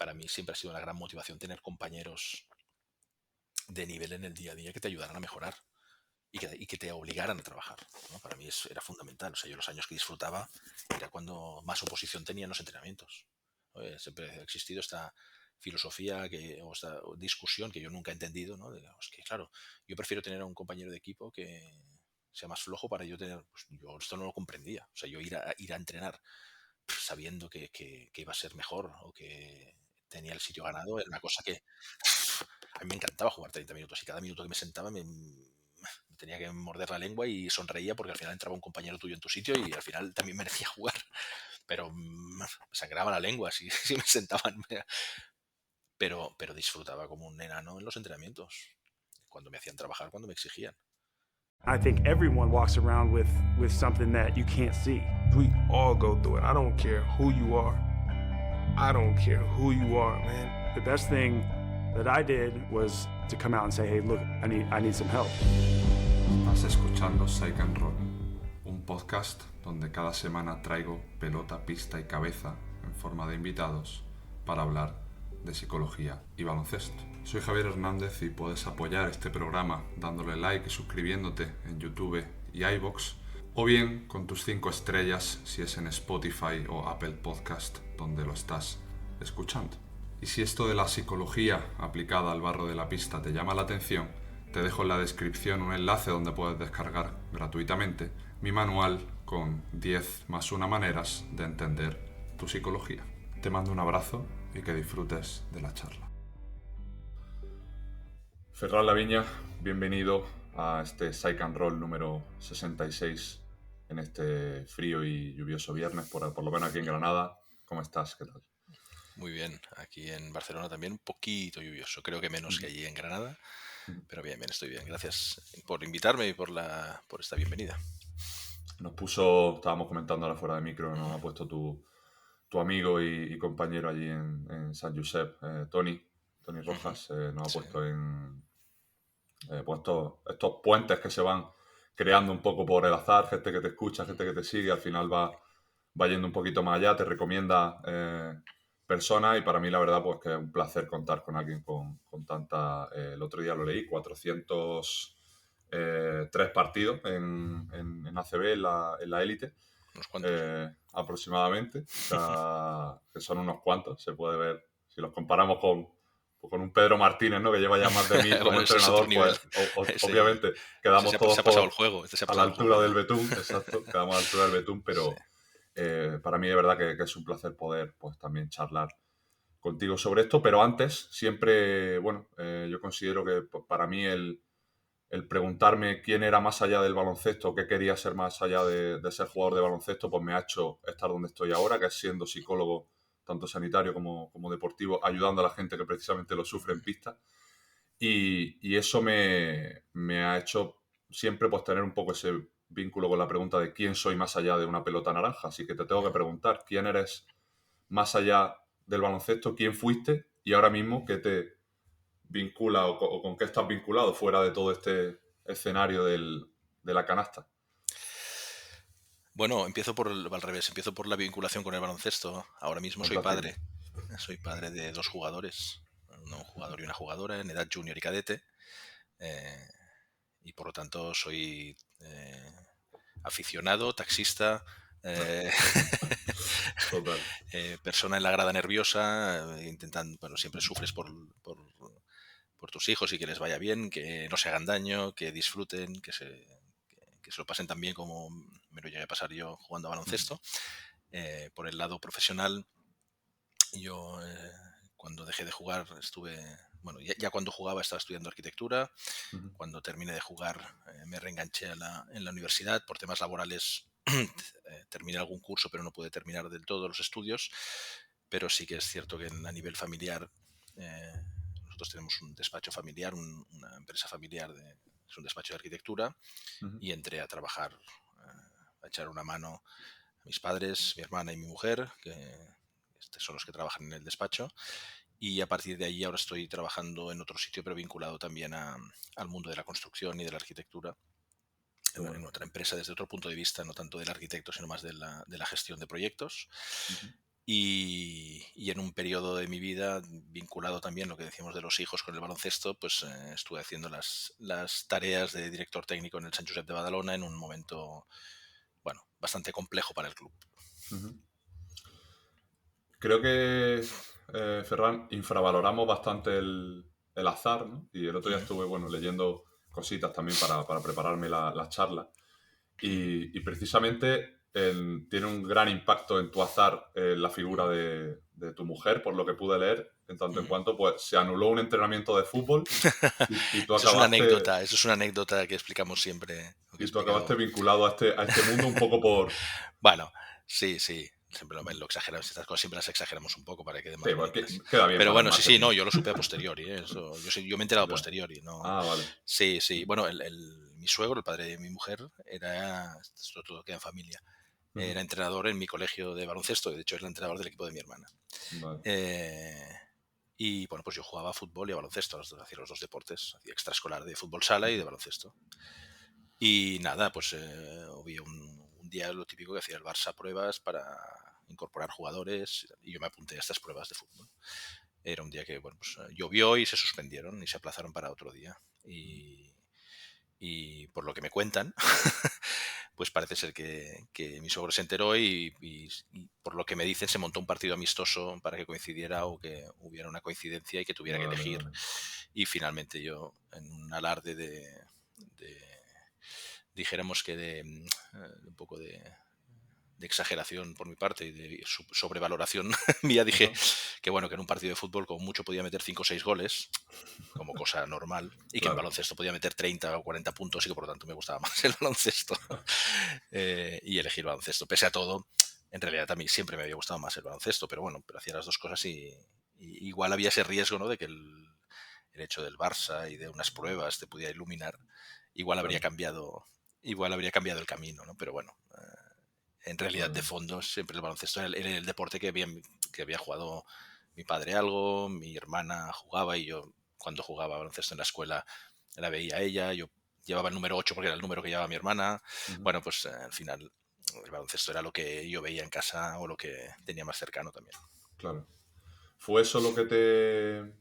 para mí siempre ha sido una gran motivación tener compañeros de nivel en el día a día que te ayudaran a mejorar y que te obligaran a trabajar, ¿no? Para mí era fundamental. O sea, yo los años que disfrutaba era cuando más oposición tenía en los entrenamientos. Siempre ha existido esta filosofía o esta discusión que yo nunca he entendido, ¿no? Es que, claro, yo prefiero tener a un compañero de equipo que sea más flojo para yo tener... Pues, yo esto no lo comprendía. O sea, yo ir a entrenar sabiendo que iba a ser mejor o que tenía el sitio ganado era una cosa que a mí me encantaba jugar 30 minutos y cada minuto que me sentaba me tenía que morder la lengua y sonreía porque al final entraba un compañero tuyo en tu sitio y al final también merecía jugar, pero me sangraba la lengua si me sentaban, pero disfrutaba como un enano en los entrenamientos, cuando me hacían trabajar, cuando me exigían. I think everyone walks around with something that you can't see. We all go through it. I don't care who you are. I don't care who you are, man. The best thing that I did was to come out and say, hey, look, I need some help. Estás escuchando Psych and Roll, un podcast donde cada semana traigo pelota, pista y cabeza en forma de invitados para hablar de psicología y baloncesto. Soy Javier Hernández y puedes apoyar este programa dándole like y suscribiéndote en YouTube y iVoox, o bien con tus 5 estrellas si es en Spotify o Apple Podcast donde lo estás escuchando. Y si esto de la psicología aplicada al barro de la pista te llama la atención, te dejo en la descripción un enlace donde puedes descargar gratuitamente mi manual con 10 más 1 maneras de entender tu psicología. Te mando un abrazo y que disfrutes de la charla. Ferran Laviña, bienvenido a este Psych and Roll número 66 en este frío y lluvioso viernes, por lo menos aquí en Granada. ¿Cómo estás? ¿Qué tal? Muy bien, aquí en Barcelona también un poquito lluvioso, creo que menos que allí en Granada, pero bien, estoy bien. Gracias por invitarme y por esta bienvenida. Estábamos comentando ahora fuera de micro, nos ha puesto tu amigo y compañero allí en San Josep, Tony Rojas, nos ha puesto estos puentes que se van creando un poco por el azar, gente que te escucha, gente que te sigue, al final va yendo un poquito más allá, te recomienda personas y para mí la verdad pues que es un placer contar con alguien con tanta... el otro día lo leí, 403 partidos en ACB, en la élite. Unos cuantos. Aproximadamente, o sea, que son unos cuantos, se puede ver, si los comparamos con un Pedro Martínez, ¿no? Que lleva ya más de 1000 como Bueno, ese es entrenador, otro nivel. pues obviamente quedamos todos se ha pasado el juego. a la altura del betún, exacto, quedamos a la altura del betún, pero Sí. para mí de verdad que es un placer poder pues también charlar contigo sobre esto, pero antes siempre, bueno, yo considero que para mí el preguntarme quién era más allá del baloncesto, qué quería ser más allá de ser jugador de baloncesto, pues me ha hecho estar donde estoy ahora, que es siendo psicólogo tanto sanitario como deportivo, ayudando a la gente que precisamente lo sufre en pista. Y eso me ha hecho siempre pues tener un poco ese vínculo con la pregunta de quién soy más allá de una pelota naranja. Así que te tengo que preguntar, ¿quién eres más allá del baloncesto? ¿Quién fuiste? Y ahora mismo, ¿qué te vincula o con qué estás vinculado fuera de todo este escenario de la canasta? Bueno, al revés, empiezo por la vinculación con el baloncesto. Ahora mismo soy Fantástico. padre de 2 jugadores, un jugador y una jugadora en edad junior y cadete, eh, y por lo tanto soy aficionado, taxista, eh, Total. persona en la grada nerviosa, intentando, bueno, siempre sufres por tus hijos y que les vaya bien, que no se hagan daño, que disfruten, que se lo pasen tan bien como me lo llegué a pasar yo jugando a baloncesto. Por el lado profesional, yo cuando dejé de jugar bueno, ya cuando jugaba estaba estudiando arquitectura. Uh-huh. Cuando terminé de jugar me reenganché en la universidad por temas laborales. Terminé algún curso, pero no pude terminar del todo los estudios. Pero sí que es cierto que a nivel familiar, nosotros tenemos un despacho familiar, una empresa familiar, es un despacho de arquitectura, Uh-huh. y entré a trabajar, a echar una mano a mis padres, mi hermana y mi mujer, que son los que trabajan en el despacho. Y a partir de ahí ahora estoy trabajando en otro sitio, pero vinculado también al mundo de la construcción y de la arquitectura, Bueno. en otra empresa desde otro punto de vista, no tanto del arquitecto, sino más de la gestión de proyectos. Uh-huh. Y en un periodo de mi vida, vinculado también lo que decíamos de los hijos con el baloncesto, pues estuve haciendo las tareas de director técnico en el Sant Josep de Badalona en un momento, bueno, bastante complejo para el club. Ujú. Creo que, Ferran, infravaloramos bastante el azar, ¿no? Y el otro día estuve, bueno, leyendo cositas también para prepararme la charla. Y precisamente tiene un gran impacto en tu azar la figura de tu mujer, por lo que pude leer, en tanto en cuanto pues, se anuló un entrenamiento de fútbol y tú Eso es una acabaste, anécdota, eso es una anécdota que explicamos siempre, o que he y tú acabaste explicado. vinculado a este mundo un poco por... Bueno, sí, siempre lo exageramos, estas cosas siempre las exageramos un poco para que queden Sí, más pues, bonitas. queda bien Pero para el bueno, sí, marketing. no, yo lo supe a posteriori, eso, yo me he enterado a Ya. posteriori, no. Ah, vale. Sí, bueno, mi suegro, el padre de mi mujer, esto todo queda en familia, Ujú. era entrenador en mi colegio de baloncesto, de hecho es el entrenador del equipo de mi hermana. Vale. Eh, y bueno, pues yo jugaba a fútbol y a baloncesto, hacía los dos deportes, hacía extraescolar de fútbol sala y de baloncesto. Y nada, pues había un día lo típico que hacía el Barça pruebas para incorporar jugadores y yo me apunté a estas pruebas de fútbol. Era un día que bueno, pues, llovió y se suspendieron y se aplazaron para otro día. Y por lo que me cuentan, pues parece ser que mi suegro se enteró y por lo que me dicen se montó un partido amistoso para que coincidiera o que hubiera una coincidencia y que tuviera que Vale, elegir. vale. Y finalmente yo, en un alarde dijéramos que de un poco de exageración por mi parte y de sobrevaloración mía, dije Ajá. que bueno, que en un partido de fútbol con mucho podía meter 5 o 6 goles, como cosa normal, y que en Claro. baloncesto podía meter 30 o 40 puntos y que por lo tanto me gustaba más el baloncesto. Y elegí el baloncesto. Pese a todo, en realidad a mí siempre me había gustado más el baloncesto, pero bueno, pero hacía las dos cosas y igual había ese riesgo, ¿no? De que el hecho del Barça y de unas pruebas te pudiera iluminar, igual habría Claro. cambiado, igual habría cambiado el camino, ¿no? Pero bueno, en realidad de Vale. fondo siempre el baloncesto era el deporte que había jugado mi padre algo, mi hermana jugaba y yo cuando jugaba baloncesto en la escuela la veía a ella, yo llevaba el número 8 porque era el número que llevaba mi hermana. Ujú. Bueno, pues al final el baloncesto era lo que yo veía en casa o lo que tenía más cercano también. Claro. ¿Fue eso lo que te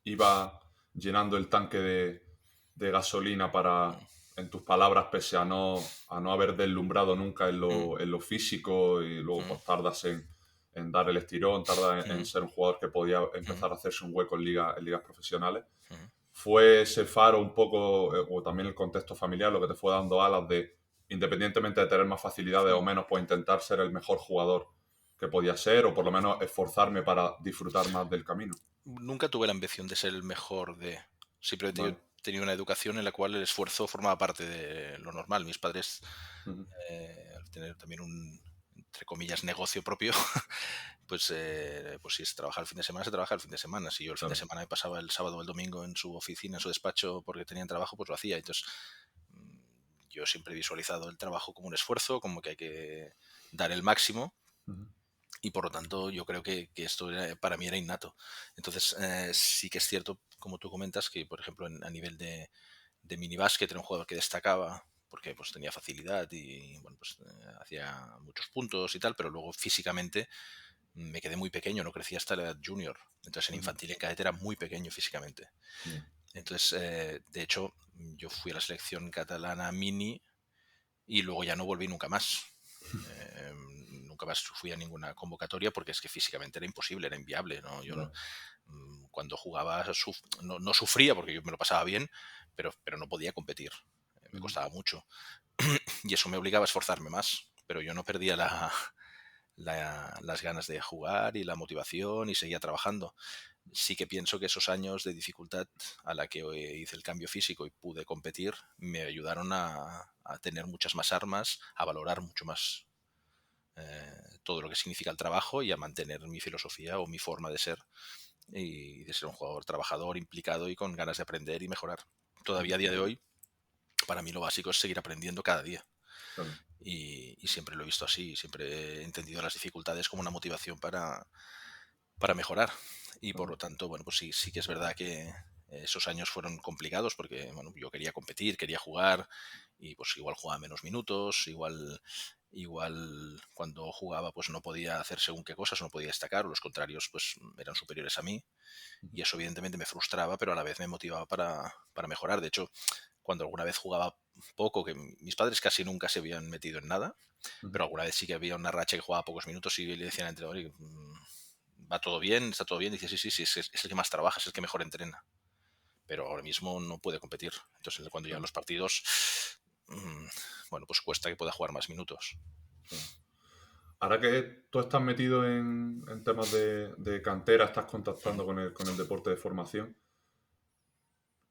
iba llenando el tanque de gasolina para, en tus palabras, pese a no haber deslumbrado nunca en Mm, lo físico y luego mm, pues tardas en dar el estirón, tardas en mm, ser un jugador que podía mm, empezar a hacerse un hueco en ligas profesionales? mm. ¿Fue ese faro un poco, o también el contexto familiar, lo que te fue dando alas de, independientemente de tener más facilidades o Mm. menos, pues intentar ser el mejor jugador que podía ser, o por lo menos esforzarme para disfrutar más del camino? Nunca tuve la ambición de ser el mejor de... Simplemente yo Vale. he tenido una educación en la cual el esfuerzo formaba parte de lo normal. Mis padres, Ujú. al tener también un, entre comillas, negocio propio, pues si es trabajar el fin de semana, se trabaja el fin de semana. Si yo el fin de Claro. semana me pasaba el sábado o el domingo en su oficina, en su despacho, porque tenían trabajo, pues lo hacía. Entonces, mm, yo siempre he visualizado el trabajo como un esfuerzo, como que hay que dar el máximo Ujú. y por lo tanto yo creo que esto para mí era innato. Entonces sí que es cierto, como tú comentas, que por ejemplo a nivel de minibásquet era un jugador que destacaba porque pues tenía facilidad y bueno, pues hacía muchos puntos y tal, pero luego físicamente me quedé muy pequeño, no crecía hasta la edad junior. Entonces en Ujú. infantil y en cadete era muy pequeño físicamente. Ya. Entonces, de hecho, yo fui a la selección catalana mini y luego ya no volví nunca más. Eh, Nunca más fui a ninguna convocatoria porque es que físicamente era imposible, era inviable. ¿No? Yo Ya. cuando jugaba no sufría porque yo me lo pasaba bien, pero no podía competir. Me Ujú. costaba mucho. Y eso me obligaba a esforzarme más. Pero yo no perdía las ganas de jugar y la motivación y seguía trabajando. Sí que pienso que esos años de dificultad a la que hice el cambio físico y pude competir me ayudaron a tener muchas más armas, a valorar mucho más todo lo que significa el trabajo y a mantener mi filosofía o mi forma de ser y de ser un jugador trabajador, implicado y con ganas de aprender y mejorar. Todavía a día de hoy, para mí lo básico es seguir aprendiendo cada día. Claro. Y siempre lo he visto así, siempre he entendido las dificultades como una motivación para mejorar. Y por Claro. lo tanto, bueno, pues sí que es verdad que esos años fueron complicados porque bueno, yo quería competir, quería jugar y pues igual jugaba menos minutos, igual igual cuando jugaba pues no podía hacer según qué cosas, no podía destacar, o los contrarios pues eran superiores a mí, y eso evidentemente me frustraba, pero a la vez me motivaba para mejorar. De hecho, cuando alguna vez jugaba poco, que mis padres casi nunca se habían metido en nada, Ujú. pero alguna vez sí que había una racha que jugaba pocos minutos y le decían al entrenador, "Oye, va todo bien, está todo bien", dice, sí, sí, sí, es el que más trabaja, es el que mejor entrena, pero ahora mismo no puede competir. Entonces, cuando llegan Claro, los partidos, mm, bueno, pues cuesta que pueda jugar más minutos. claro. Ahora que tú estás metido en temas de cantera, estás Mm. contactando con el deporte de formación,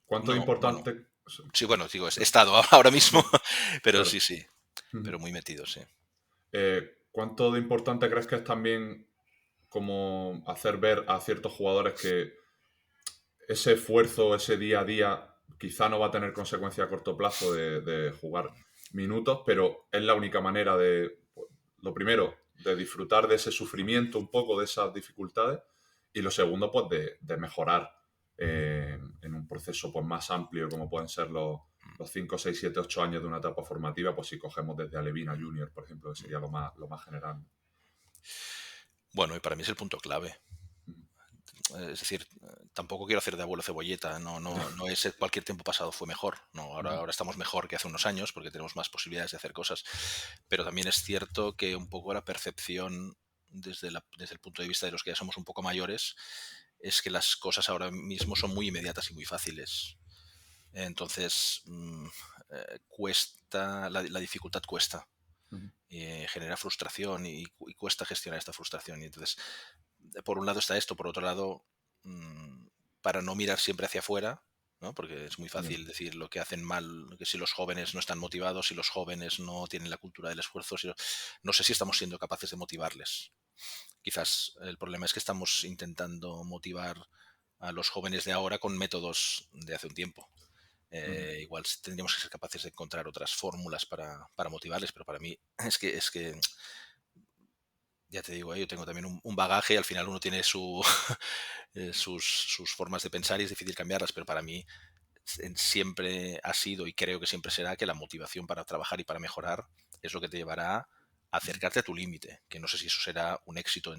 ¿cuánto de No, bueno, importante... sí, bueno, digo, he Claro. estado ahora mismo, pero Claro. sí, sí, Ujú. pero muy metido, sí. ¿Cuánto de importante crees que es también como hacer ver a ciertos jugadores que ese esfuerzo, ese día a día, quizá no va a tener consecuencia a corto plazo de jugar minutos, pero es la única manera de, pues, lo primero, de disfrutar de ese sufrimiento un poco, de esas dificultades, y lo segundo, pues de mejorar en un proceso pues, más amplio, como pueden ser los 5 6 7 8 años de una etapa formativa, pues si cogemos desde Alevina Junior, por ejemplo, que sería lo más general. Bueno, y para mí es el punto clave. Ujú. Es decir, tampoco quiero hacer de abuelo cebolleta, no es cualquier tiempo pasado fue mejor, no, Ujú. ahora estamos mejor que hace unos años porque tenemos más posibilidades de hacer cosas, pero también es cierto que un poco la percepción desde el punto de vista de los que ya somos un poco mayores es que las cosas ahora mismo son muy inmediatas y muy fáciles. Entonces, cuesta, la dificultad cuesta, Ujú. genera frustración y cuesta gestionar esta frustración. Y entonces, por un lado está esto, por otro lado, mm, para no mirar siempre hacia afuera, ¿no? Porque es muy Ya. fácil decir lo que hacen mal, que si los jóvenes no están motivados, si los jóvenes no tienen la cultura del esfuerzo, no sé si estamos siendo capaces de motivarles. Quizás el problema es que estamos intentando motivar a los jóvenes de ahora con métodos de hace un tiempo. Ujú. Igual tendríamos que ser capaces de encontrar otras fórmulas para motivarles, pero para mí es que ya te digo, yo tengo también un bagaje y al final uno tiene sus formas de pensar y es difícil cambiarlas, pero para mí siempre ha sido y creo que siempre será que la motivación para trabajar y para mejorar es lo que te llevará a acercarte a tu límite, que no sé si eso será un éxito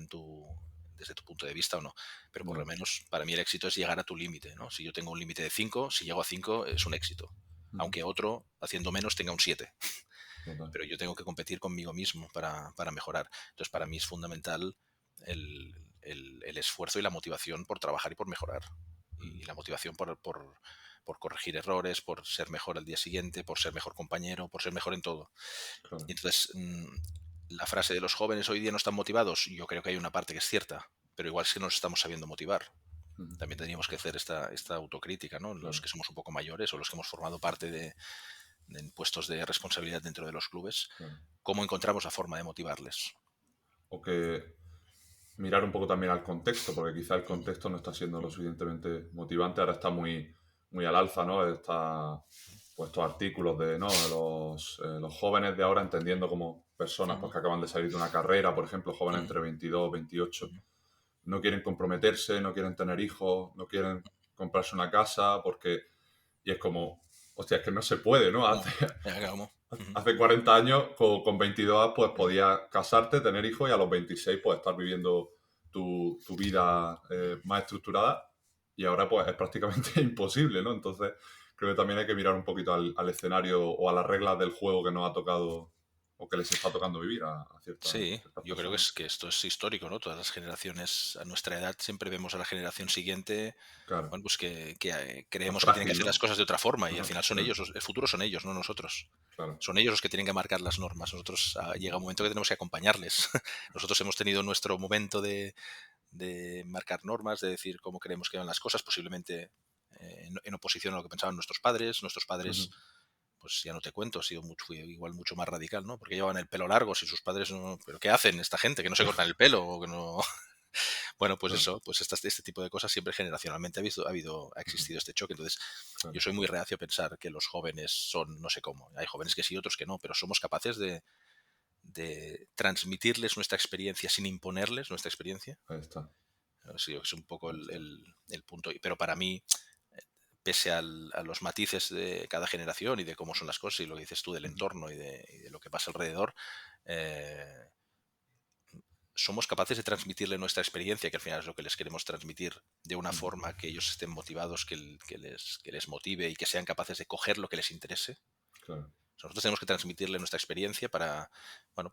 desde tu punto de vista o no, pero por lo Ya. menos para mí el éxito es llegar a tu límite, ¿no? Si yo tengo un límite de 5, si llego a 5 es un éxito, Ujú. aunque otro haciendo menos tenga un 7, Total. pero yo tengo que competir conmigo mismo para mejorar. Entonces, para mí es fundamental el esfuerzo y la motivación por trabajar y por mejorar. Ujú. Y la motivación por corregir errores, por ser mejor al día siguiente, por ser mejor compañero, por ser mejor en todo. Claro. Y entonces, la frase de los jóvenes hoy día no están motivados, yo creo que hay una parte que es cierta, pero igual es que nos estamos sabiendo motivar. Ujú. También tendríamos que hacer esta autocrítica, ¿no? Los Claro. que somos un poco mayores o los que hemos formado parte en puestos de responsabilidad dentro de los clubes, Claro. cómo encontramos la forma de motivarles. O que mirar un poco también al contexto, porque quizá el Mm, contexto no está siendo lo mm, suficientemente motivante. Ahora está muy, muy al alza, ¿no? Está pues estos artículos de, ¿no? Los jóvenes de ahora entendiendo como personas mm, pues, que acaban de salir de una carrera, por ejemplo, jóvenes mm, entre 22 28, mm. no quieren comprometerse, no quieren tener hijos, no quieren comprarse una casa, porque... Y es como, hostia, es que no se puede, ¿no? No, ¿cómo? Ujú, Hace 40 años, con 22 pues mm. podías casarte, tener hijos y a los 26 pues estar viviendo tu vida más estructurada y ahora pues es prácticamente imposible, ¿no? Entonces creo que también hay que mirar un poquito al escenario o a las reglas del juego que nos ha tocado o que les está tocando vivir a Sí, ciertas yo creo que, personas. que esto es histórico, ¿no? Todas las generaciones a nuestra edad siempre vemos a la generación siguiente, Claro, bueno, pues que más creemos que tienen que frágil, hacer las ¿no? cosas de otra forma y al Ajá, final son claro, ellos, el futuro son ellos, no nosotros. claro, Son ellos los que tienen que marcar las normas. Nosotros llega un momento que tenemos que acompañarles. Nosotros hemos tenido nuestro momento de marcar normas, de decir cómo creemos que van las cosas, posiblemente en oposición a lo que pensaban nuestros padres. Nuestros ujú, padres, pues ya no te cuento, fui igual mucho más radical, ¿no? Porque llevaban el pelo largo, si sus padres no... ¿Pero qué hacen esta gente? Que no se cortan el pelo o que no... Bueno, pues claro, eso, pues este tipo de cosas siempre generacionalmente ha ujú, existido este choque. Entonces, yo claro, soy muy reacio a pensar que los jóvenes son no sé cómo. Hay jóvenes que sí, otros que no, pero somos capaces de transmitirles nuestra experiencia sin imponerles nuestra experiencia. ahí está, Sí, es un poco ahí está, el punto. Pero para mí, pese a los matices de cada generación y de cómo son las cosas y lo que dices tú del ujú, entorno y de lo que pasa alrededor, eh, somos capaces de transmitirle nuestra experiencia, que al final es lo que les queremos transmitir, de una forma que ellos estén motivados, que les motive y que sean capaces de coger lo que les interese. Claro. Nosotros tenemos que transmitirle nuestra experiencia para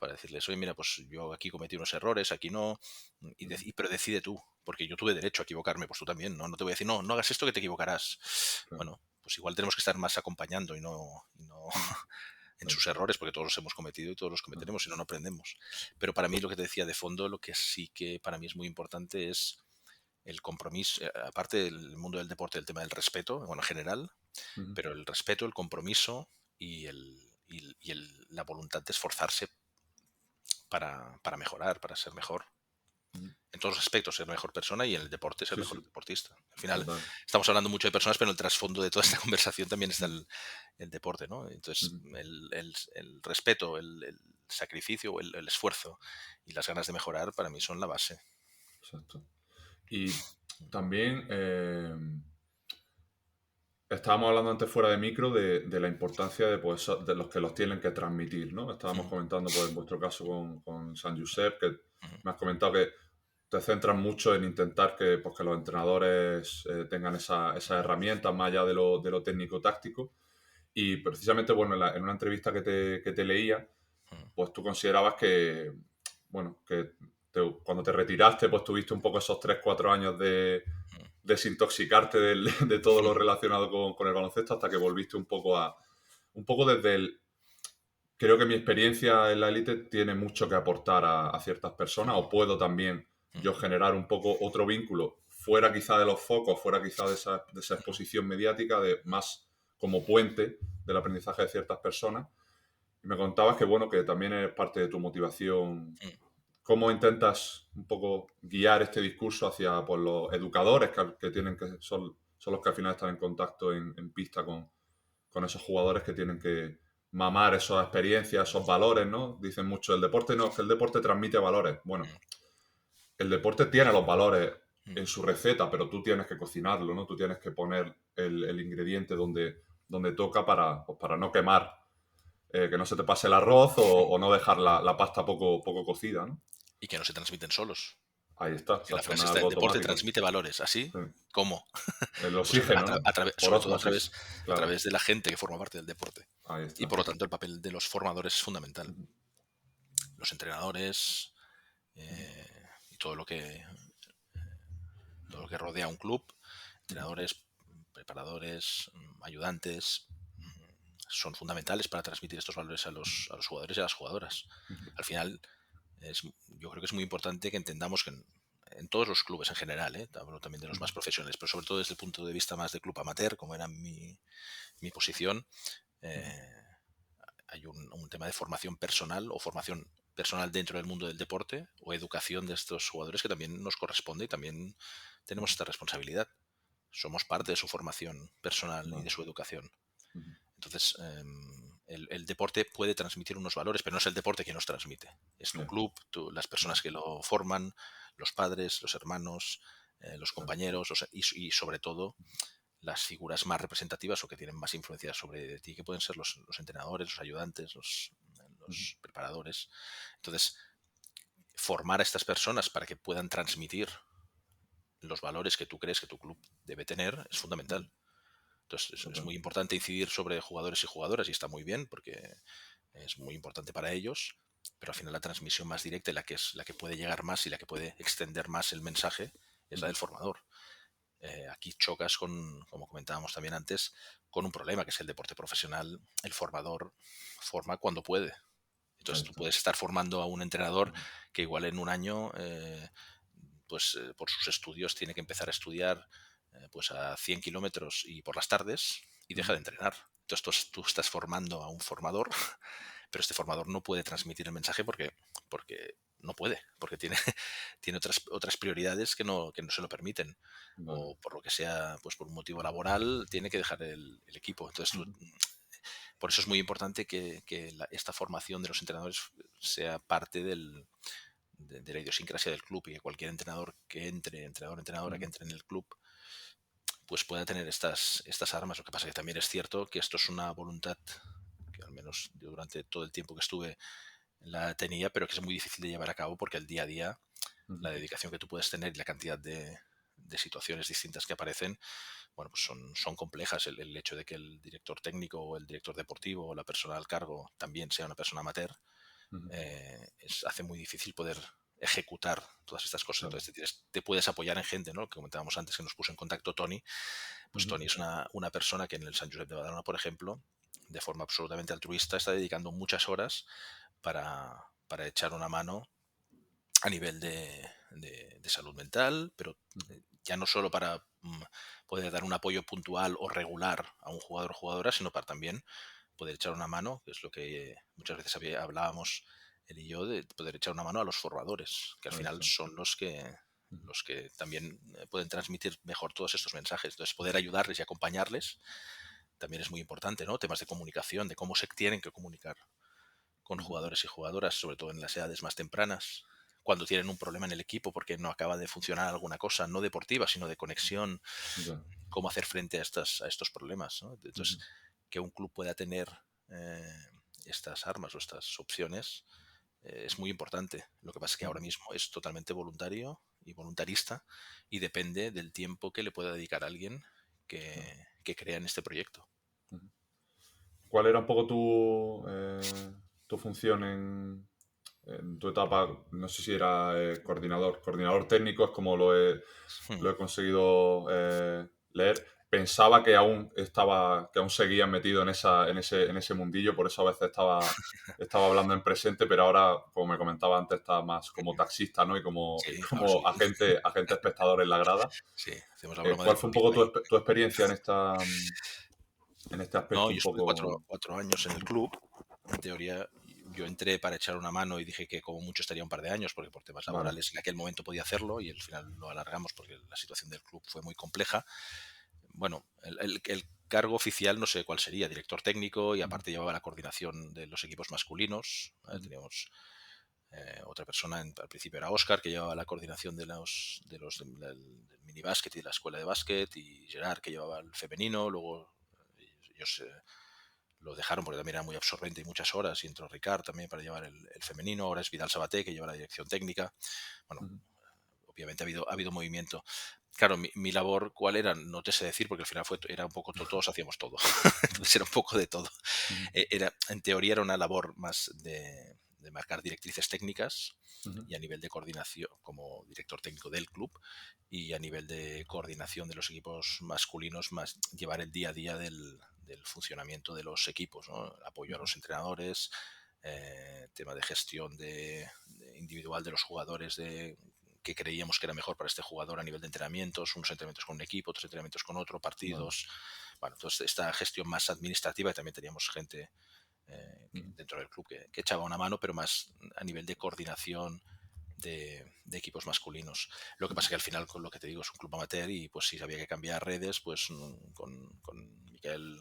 decirles, oye, mira, pues yo aquí cometí unos errores, aquí no, pero decide tú, porque yo tuve derecho a equivocarme, pues tú también, ¿no? No te voy a decir, no hagas esto que te equivocarás. Claro. Bueno, pues igual tenemos que estar más acompañando y no en sus errores, porque todos los hemos cometido y todos los cometeremos, si no, no aprendemos. Pero para mí, lo que te decía de fondo, lo que sí que para mí es muy importante es el compromiso, aparte del mundo del deporte, el tema del respeto, bueno, en general, pero el respeto, el compromiso y la voluntad de esforzarse para mejorar, para ser mejor. En todos los aspectos, ser mejor persona, y en el deporte ser Sí, mejor sí. deportista. Al final Total. estamos hablando mucho de personas, pero en el trasfondo de toda esta conversación también está el deporte, ¿no? Entonces, el respeto, el sacrificio, el esfuerzo y las ganas de mejorar para mí son la base. Exacto. Y también estábamos hablando antes fuera de micro de la importancia de, pues, de los que los tienen que transmitir, ¿no? Estábamos comentando, pues, en vuestro caso con San Josep, que me has comentado que te centras mucho en intentar que, pues, que los entrenadores tengan esas herramientas más allá de lo técnico-táctico. Y precisamente, bueno, en una entrevista que te leía, pues tú considerabas que, bueno, que cuando te retiraste, pues tuviste un poco esos 3 4 años de desintoxicarte de todo lo relacionado con el baloncesto hasta que volviste un poco desde el... Creo que mi experiencia en la élite tiene mucho que aportar a ciertas personas, o puedo también yo generar un poco otro vínculo fuera quizá de los focos, fuera quizá de esa exposición mediática, de más como puente del aprendizaje de ciertas personas. Y me contabas que, bueno, que también es parte de tu motivación. ¿Cómo intentas un poco guiar este discurso hacia, pues, los educadores que tienen que son los que al final están en contacto en pista con esos jugadores que tienen que mamar esas experiencias, esos valores, ¿no? Dicen mucho, el deporte no, que el deporte transmite valores. Bueno, el deporte tiene los valores en su receta, pero tú tienes que cocinarlo, ¿no? Tú tienes que poner el ingrediente donde toca pues, para no quemar, que no se te pase el arroz o no dejar la pasta poco cocida, ¿no? Y que no se transmiten solos. Ahí está, Que la exacto, no frase es está, algo el deporte automático. transmite valores. ¿Así? Sí. ¿Cómo? El Pues oxígeno, ¿no? Por sobre todo ósmosis, a claro. través de la gente que forma parte del deporte. Ahí Y está. por lo tanto el papel de los formadores es fundamental. Los entrenadores y todo lo que rodea a un club, entrenadores, preparadores, ayudantes, son fundamentales para transmitir estos valores a los jugadores y a las jugadoras. Al final, yo creo que es muy importante que entendamos que en todos los clubes en general, hablo también de los más profesionales, pero sobre todo desde el punto de vista más de club amateur, como era mi posición, hay un tema de formación personal o formación personal dentro del mundo del deporte o educación de estos jugadores que también nos corresponde y también tenemos esta responsabilidad. Somos parte de su formación personal y de su educación. Entonces, el deporte puede transmitir unos valores, pero no es el deporte quien los transmite. Es tu club, las personas que lo forman, los padres, los hermanos, los compañeros y sobre todo las figuras más representativas o que tienen más influencia sobre ti, que pueden ser los entrenadores, los ayudantes, los preparadores. Entonces, formar a estas personas para que puedan transmitir los valores que tú crees que tu club debe tener es fundamental. Entonces, es muy importante incidir sobre jugadores y jugadoras y está muy bien porque es muy importante para ellos, pero al final la transmisión más directa y la que puede llegar más y la que puede extender más el mensaje es la del formador. Aquí chocas como comentábamos también antes, con un problema que es el deporte profesional. El formador forma cuando puede. Entonces tú puedes estar formando a un entrenador que igual en un año, por sus estudios, tiene que empezar a estudiar pues a 100 kilómetros y por las tardes y deja de entrenar. Entonces tú estás formando a un formador, pero este formador no puede transmitir el mensaje porque no puede, porque tiene otras prioridades que no se lo permiten. Vale. O por lo que sea, pues por un motivo laboral, tiene que dejar el equipo. Entonces por eso es muy importante que esta formación de los entrenadores sea parte de la idiosincrasia del club y que cualquier entrenador que entre, entrenadora que entre en el club, pues pueda tener estas armas. Lo que pasa es que también es cierto que esto es una voluntad que al menos yo durante todo el tiempo que estuve la tenía, pero que es muy difícil de llevar a cabo porque el día a día, la Ujú. dedicación que tú puedes tener y la cantidad de situaciones distintas que aparecen, bueno, pues son complejas. El hecho de que el director técnico o el director deportivo o la persona al cargo también sea una persona amateur, Ujú. hace muy difícil poder ejecutar todas estas cosas. Claro. Entonces te puedes apoyar en gente, ¿no? Lo que comentábamos antes, que nos puso en contacto Tony. Pues Ujú. Tony es una persona que en el Sant Josep de Badalona, por ejemplo, de forma absolutamente altruista, está dedicando muchas horas para echar una mano a nivel de salud mental, pero Ujú. ya no solo para poder dar un apoyo puntual o regular a un jugador o jugadora, sino para también poder echar una mano, que es lo que muchas veces hablábamos él y yo, de poder echar una mano a los formadores, que al final Eso. son Ujú. los que también pueden transmitir mejor todos estos mensajes. Entonces, poder ayudarles y acompañarles también es muy importante, ¿no? Temas de comunicación, de cómo se tienen que comunicar con Ujú. jugadores y jugadoras, sobre todo en las edades más tempranas, cuando tienen un problema en el equipo porque no acaba de funcionar alguna cosa, no deportiva, sino de conexión, Ya. cómo hacer frente a estos problemas, ¿no? Entonces, Ujú. que un club pueda tener eh, estas armas o estas opciones es muy importante. Lo que pasa es que ahora Ujú. mismo es totalmente voluntario y voluntarista y depende del tiempo que le pueda dedicar a alguien Claro. que crea en este proyecto. Ujú. ¿Cuál era un poco tu función en tu etapa? No sé si era coordinador. Coordinador técnico es como Hmm. lo he conseguido leer. Pensaba que aún seguía metido en ese mundillo, por eso a veces estaba hablando en presente, pero ahora, como me comentaba antes, está más como taxista, ¿no? Y como, y Sí, ahora como sí, agente espectador en la grada. sí, hacemos la broma del ¿Cuál fue un florido poco ahí. tu experiencia en este No, aspecto yo un estuve poco? 4 años en el club. En teoría, yo entré para echar una mano y dije que como mucho estaría un par de años, porque por temas Vale. laborales en aquel momento podía hacerlo y al final lo alargamos porque la situación del club fue muy compleja. Bueno, el cargo oficial no sé cuál sería, director técnico, y Ujú. aparte llevaba la coordinación de los equipos masculinos. Ujú. Teníamos otra persona, al principio era Óscar, que llevaba la coordinación del minibásquet y de la escuela de básquet, y Gerard, que llevaba el femenino. Luego ellos lo dejaron porque también era muy absorbente y muchas horas, y entró Ricard también para llevar el femenino. Ahora es Vidal Sabaté, que lleva la dirección técnica. Bueno, Ujú. obviamente ha habido movimiento. Claro, mi labor, ¿cuál era? No te sé decir, porque al final era un poco todo, todos hacíamos todo. Entonces era un poco de todo. Ujú. En teoría era una labor más de marcar directrices técnicas Ujú. y a nivel de coordinación como director técnico del club, y a nivel de coordinación de los equipos masculinos más llevar el día a día del funcionamiento de los equipos, ¿no? Apoyo a Ujú. los entrenadores, tema de gestión individual de los jugadores, de que creíamos que era mejor para este jugador a nivel de entrenamientos, unos entrenamientos con un equipo, otros entrenamientos con otro, Vale. partidos. Bueno, entonces esta gestión más administrativa, y también teníamos gente Ujú. dentro del club que echaba una mano, pero más a nivel de coordinación de equipos masculinos. Lo que pasa Ujú. que al final, con lo que te digo, es un club amateur, y pues si había que cambiar redes, pues con Miquel,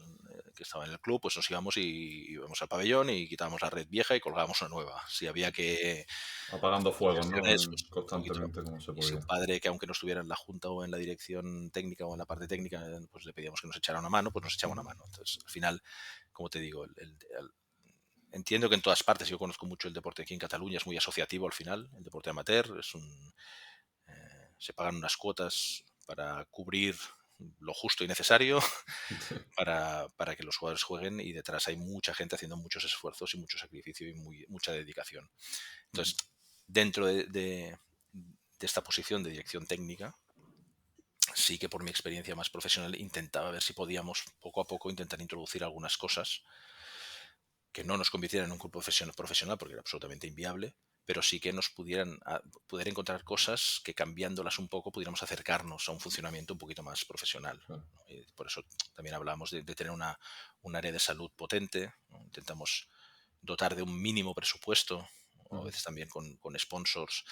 que estaba en el club, pues nos íbamos y íbamos al pabellón y quitábamos la red vieja y colgábamos una nueva. Si había que Apagando hacer fuegos, ¿no? gestiones, pues un poquito. Constantemente como se Y si podía. un padre, que aunque no estuviera en la junta o en la dirección técnica o en la parte técnica, pues le pedíamos que nos echara una mano, pues nos echaba una Ujú. mano. Entonces, al final, como te digo, entiendo que en todas partes, yo conozco mucho el deporte aquí en Cataluña, es muy asociativo al final, el deporte amateur, se pagan unas cuotas para cubrir lo justo y necesario para que los jugadores jueguen, y detrás hay mucha gente haciendo muchos esfuerzos y mucho sacrificio y mucha dedicación. Ujú. Entonces, dentro de esta posición de dirección técnica, sí que por mi experiencia más profesional intentaba ver si podíamos poco a poco intentar introducir algunas cosas que no nos convirtieran en un club profesional, porque era absolutamente inviable, pero sí que nos poder encontrar cosas que, cambiándolas un poco, pudiéramos acercarnos a un funcionamiento un poquito más profesional, Claro. ¿no? Y por eso también hablamos de tener un área de salud potente, ¿no? Intentamos dotar de un mínimo presupuesto, o a Ujú. veces también con sponsors,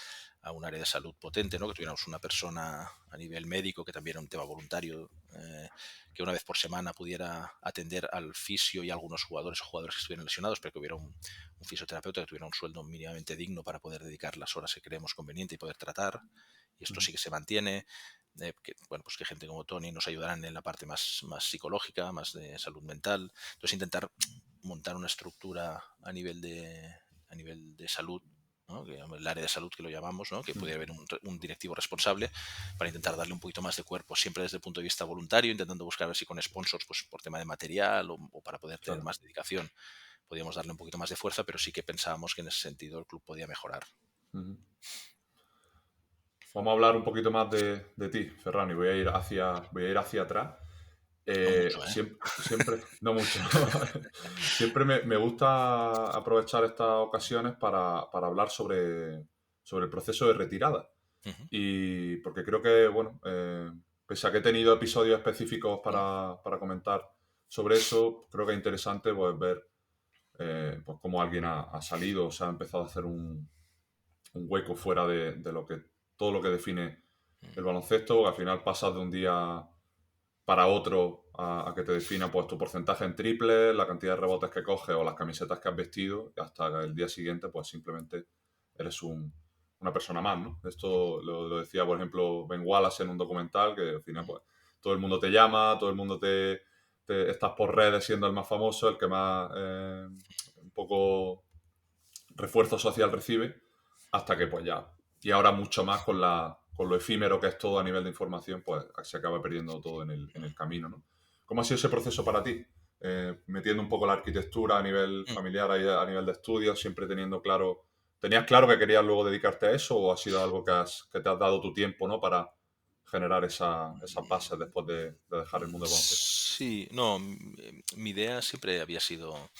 a un área de salud potente, ¿no? Que tuviéramos una persona a nivel médico, que también era un tema voluntario, que una vez por semana pudiera atender al fisio y a algunos jugadores o jugadores que estuvieran lesionados, pero que hubiera un fisioterapeuta que tuviera un sueldo mínimamente digno para poder dedicar las horas que creemos conveniente y poder tratar. Y esto Ujú. sí que se mantiene. Bueno, pues que gente como Tony nos ayudaran en la parte más psicológica, más de salud mental. Entonces, intentar montar una estructura a nivel a nivel de salud, ¿no? El área de salud que lo llamamos, ¿no? Que puede haber un directivo responsable para intentar darle un poquito más de cuerpo, siempre desde el punto de vista voluntario, intentando buscar a ver si con sponsors, pues por tema de material o para poder tener Claro. más dedicación, podíamos darle un poquito más de fuerza, pero sí que pensábamos que en ese sentido el club podía mejorar. Ujú. Vamos a hablar un poquito más de ti, Ferran, y voy a ir hacia atrás. No mucho, ¿eh? Siempre, no mucho. Siempre me gusta aprovechar estas ocasiones para hablar sobre el proceso de retirada. Ujú. Y porque creo que, bueno, pese a que he tenido episodios específicos para comentar sobre eso, creo que es interesante pues, ver pues, cómo alguien ha salido, o sea, ha empezado a hacer un hueco fuera de todo lo que define el baloncesto, que al final pasas de un día para otro a que te defina pues tu porcentaje en triple, la cantidad de rebotes que coges o las camisetas que has vestido, y hasta el día siguiente pues simplemente eres una persona más, ¿no? Esto lo decía, por ejemplo, Ben Wallace en un documental, que al final pues todo el mundo te llama, todo el mundo estás por redes siendo el más famoso, el que más un poco refuerzo social recibe, hasta que pues ya, y ahora mucho más con lo efímero que es todo a nivel de información, pues se acaba perdiendo todo en el camino, ¿no? ¿Cómo ha sido ese proceso para ti? Metiendo un poco la arquitectura a nivel familiar, a nivel de estudios, siempre teniendo claro, ¿tenías claro que querías luego dedicarte a eso o ha sido algo que te has dado tu tiempo, ¿no? Para generar esas bases después de dejar el mundo del baloncesto. Sí, no, mi idea siempre había sido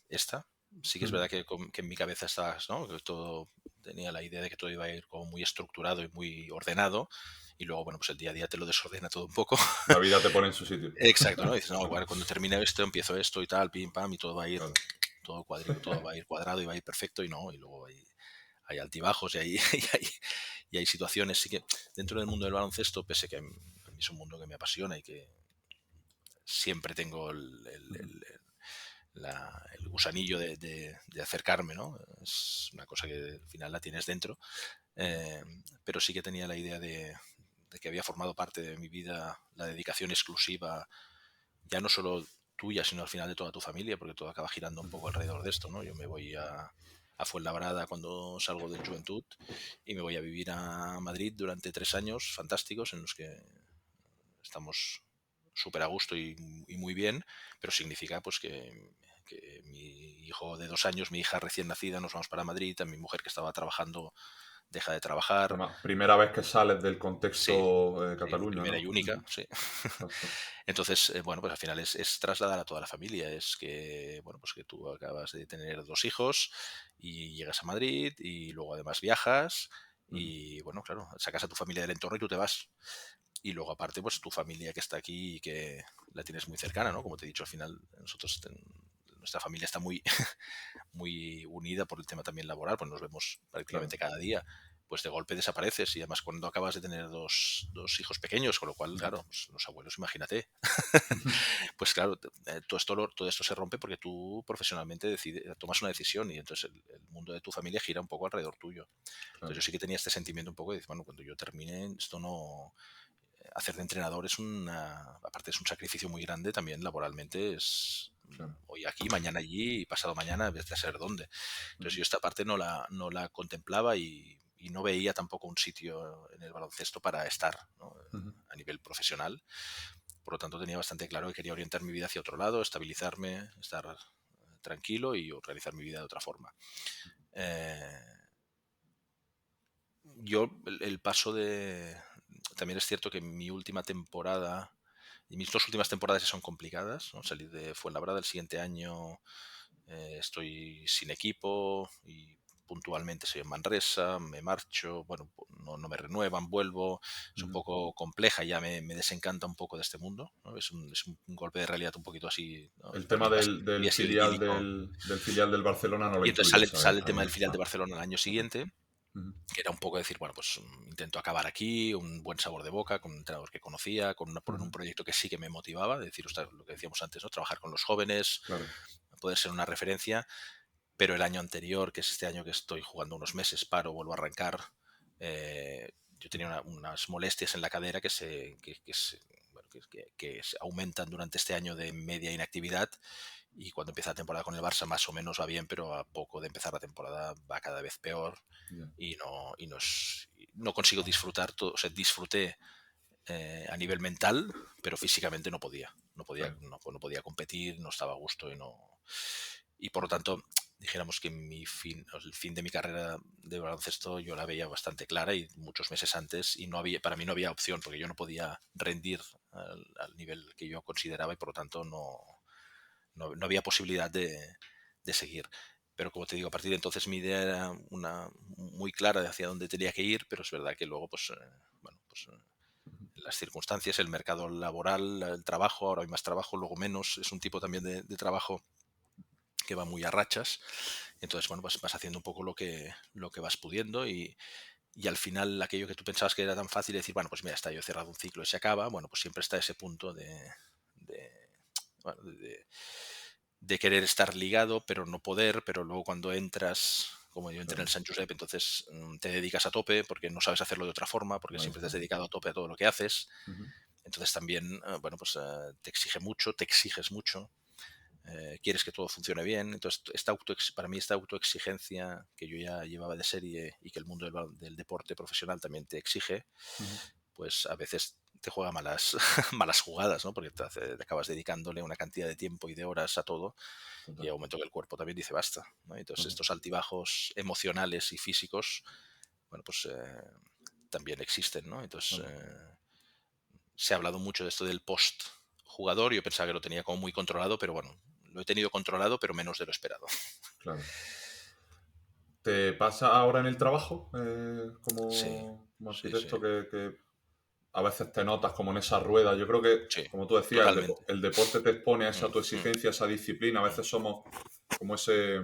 esta. Sí que es verdad que en mi cabeza estaba, ¿no? Que todo tenía la idea de que todo iba a ir como muy estructurado y muy ordenado. Y luego, bueno, pues el día a día te lo desordena todo un poco. La vida te pone en su sitio. Exacto, ¿no? Dices, no, igual cuando termine esto, empiezo esto y tal, pim, pam, y todo va a ir, Claro, todo todo va a ir cuadrado y va a ir perfecto y no, y luego hay altibajos y hay, y hay situaciones. Sí que dentro del mundo del baloncesto, pese que a mí es un mundo que me apasiona y que siempre tengo el gusanillo de acercarme, ¿no? Es una cosa que al final la tienes dentro, eh, pero sí que tenía la idea de que había formado parte de mi vida la dedicación exclusiva, ya no solo tuya, sino al final de toda tu familia, porque todo acaba girando un poco alrededor de esto, ¿no? Yo me voy a Fuenlabrada cuando salgo del Juventud y me voy a vivir a Madrid durante 3 años fantásticos en los que estamos súper a gusto y muy bien, pero significa pues que mi hijo de 2 años, mi hija recién nacida, nos vamos para Madrid, a mi mujer que estaba trabajando deja de trabajar. Además, primera vez que sales del Sí, contexto sí, Cataluña, primera y ¿no? única, sí. Exacto. Entonces, bueno, pues al final es trasladar a toda la familia. Es que, bueno, pues que tú acabas de tener 2 hijos y llegas a Madrid y luego además viajas Ujú. y, bueno, claro, sacas a tu familia del entorno y tú te vas. Y luego aparte, pues tu familia que está aquí y que la tienes muy cercana, ¿no? Como te he dicho, al final nuestra familia está muy, muy unida por el tema también laboral, pues nos vemos Claro. prácticamente cada día, pues de golpe desapareces y además cuando acabas de tener dos hijos pequeños, con lo cual, Ujú. claro, pues los abuelos, imagínate, pues claro, todo esto se rompe porque tú profesionalmente tomas una decisión y entonces el mundo de tu familia gira un poco alrededor tuyo. Entonces Claro. yo sí que tenía este sentimiento un poco de decir, bueno, cuando yo termine, esto no, hacer de entrenador es aparte es un sacrificio muy grande, también laboralmente es Claro. hoy aquí, mañana allí y pasado mañana, vete a saber dónde. Entonces Ujú. yo esta parte no la contemplaba y no veía tampoco un sitio en el baloncesto para estar, ¿no? Ujú. A nivel profesional. Por lo tanto, tenía bastante claro que quería orientar mi vida hacia otro lado, estabilizarme, estar tranquilo y organizar mi vida de otra forma. Eh, yo, el paso de... También es cierto que mi última temporada y mis 2 últimas temporadas ya son complicadas, ¿no? Salir de Fuenlabrada el siguiente año, estoy sin equipo y puntualmente soy en Manresa, me marcho, bueno, no me renuevan, vuelvo, es un Ujú. poco compleja, ya me desencanta un poco de este mundo, ¿no? Es un golpe de realidad un poquito así, ¿no? El Para mí tema del había sido filial idílico. del filial del Barcelona no lo Y entonces incluyes sale el tema ahí, del filial de ¿no? Barcelona el año siguiente, Ujú. que era un poco decir, bueno, pues intento acabar aquí, un buen sabor de boca, con un entrenador que conocía, por un Ujú. proyecto que sí que me motivaba, es decir, ostras, lo que decíamos antes, ¿no? Trabajar con los jóvenes, Claro. poder ser una referencia, pero el año anterior, que es este año que estoy jugando unos meses, paro, vuelvo a arrancar, yo tenía unas molestias en la cadera que que se aumentan durante este año de media inactividad, y cuando empieza la temporada con el Barça más o menos va bien, pero a poco de empezar la temporada va cada vez peor Ya. no consigo disfrutar todo. O sea, disfruté a nivel mental, pero físicamente no podía. Claro. No podía competir, no estaba a gusto y por lo tanto, dijéramos que el fin de mi carrera de baloncesto yo la veía bastante clara y muchos meses antes, y para mí no había opción porque yo no podía rendir al nivel que yo consideraba y por lo tanto no había posibilidad de seguir. Pero como te digo, a partir de entonces mi idea era una muy clara de hacia dónde tenía que ir, pero es verdad que luego las circunstancias, el mercado laboral, el trabajo, ahora hay más trabajo, luego menos, es un tipo también de trabajo que va muy a rachas. Entonces, bueno, pues vas haciendo un poco lo que vas pudiendo y al final aquello que tú pensabas que era tan fácil de decir, bueno, pues mira, está, yo he cerrado un ciclo y se acaba, bueno, pues siempre está ese punto de, bueno, de querer estar ligado, pero no poder, pero luego cuando entras, como yo entré en el Claro. San Josep, entonces te dedicas a tope porque no sabes hacerlo de otra forma, porque Ahí siempre te has está. dedicado a tope a todo lo que haces. Ujú. Entonces también, bueno, pues te exige mucho, te exiges mucho, quieres que todo funcione bien. Entonces, para mí esta autoexigencia que yo ya llevaba de serie y que el mundo del deporte profesional también te exige, Ujú. pues a veces te juega malas, malas jugadas, ¿no? Porque te acabas dedicándole una cantidad de tiempo y de horas a todo y Total. hay un momento que el cuerpo también dice basta, ¿no? Entonces Total. estos altibajos emocionales y físicos, bueno, pues también existen, ¿no? Entonces Claro. se ha hablado mucho de esto del post jugador. Yo pensaba que lo tenía como muy controlado, pero bueno, lo he tenido controlado, pero menos de lo esperado. Claro. ¿Te pasa ahora en el trabajo Sí, como sí, sí, arquitecto que a veces te notas como en esa rueda? Yo creo que, sí, como tú decías, totalmente. el deporte te expone a esa Mm, mm, autoexigencia, a esa disciplina. A mm, veces somos como ese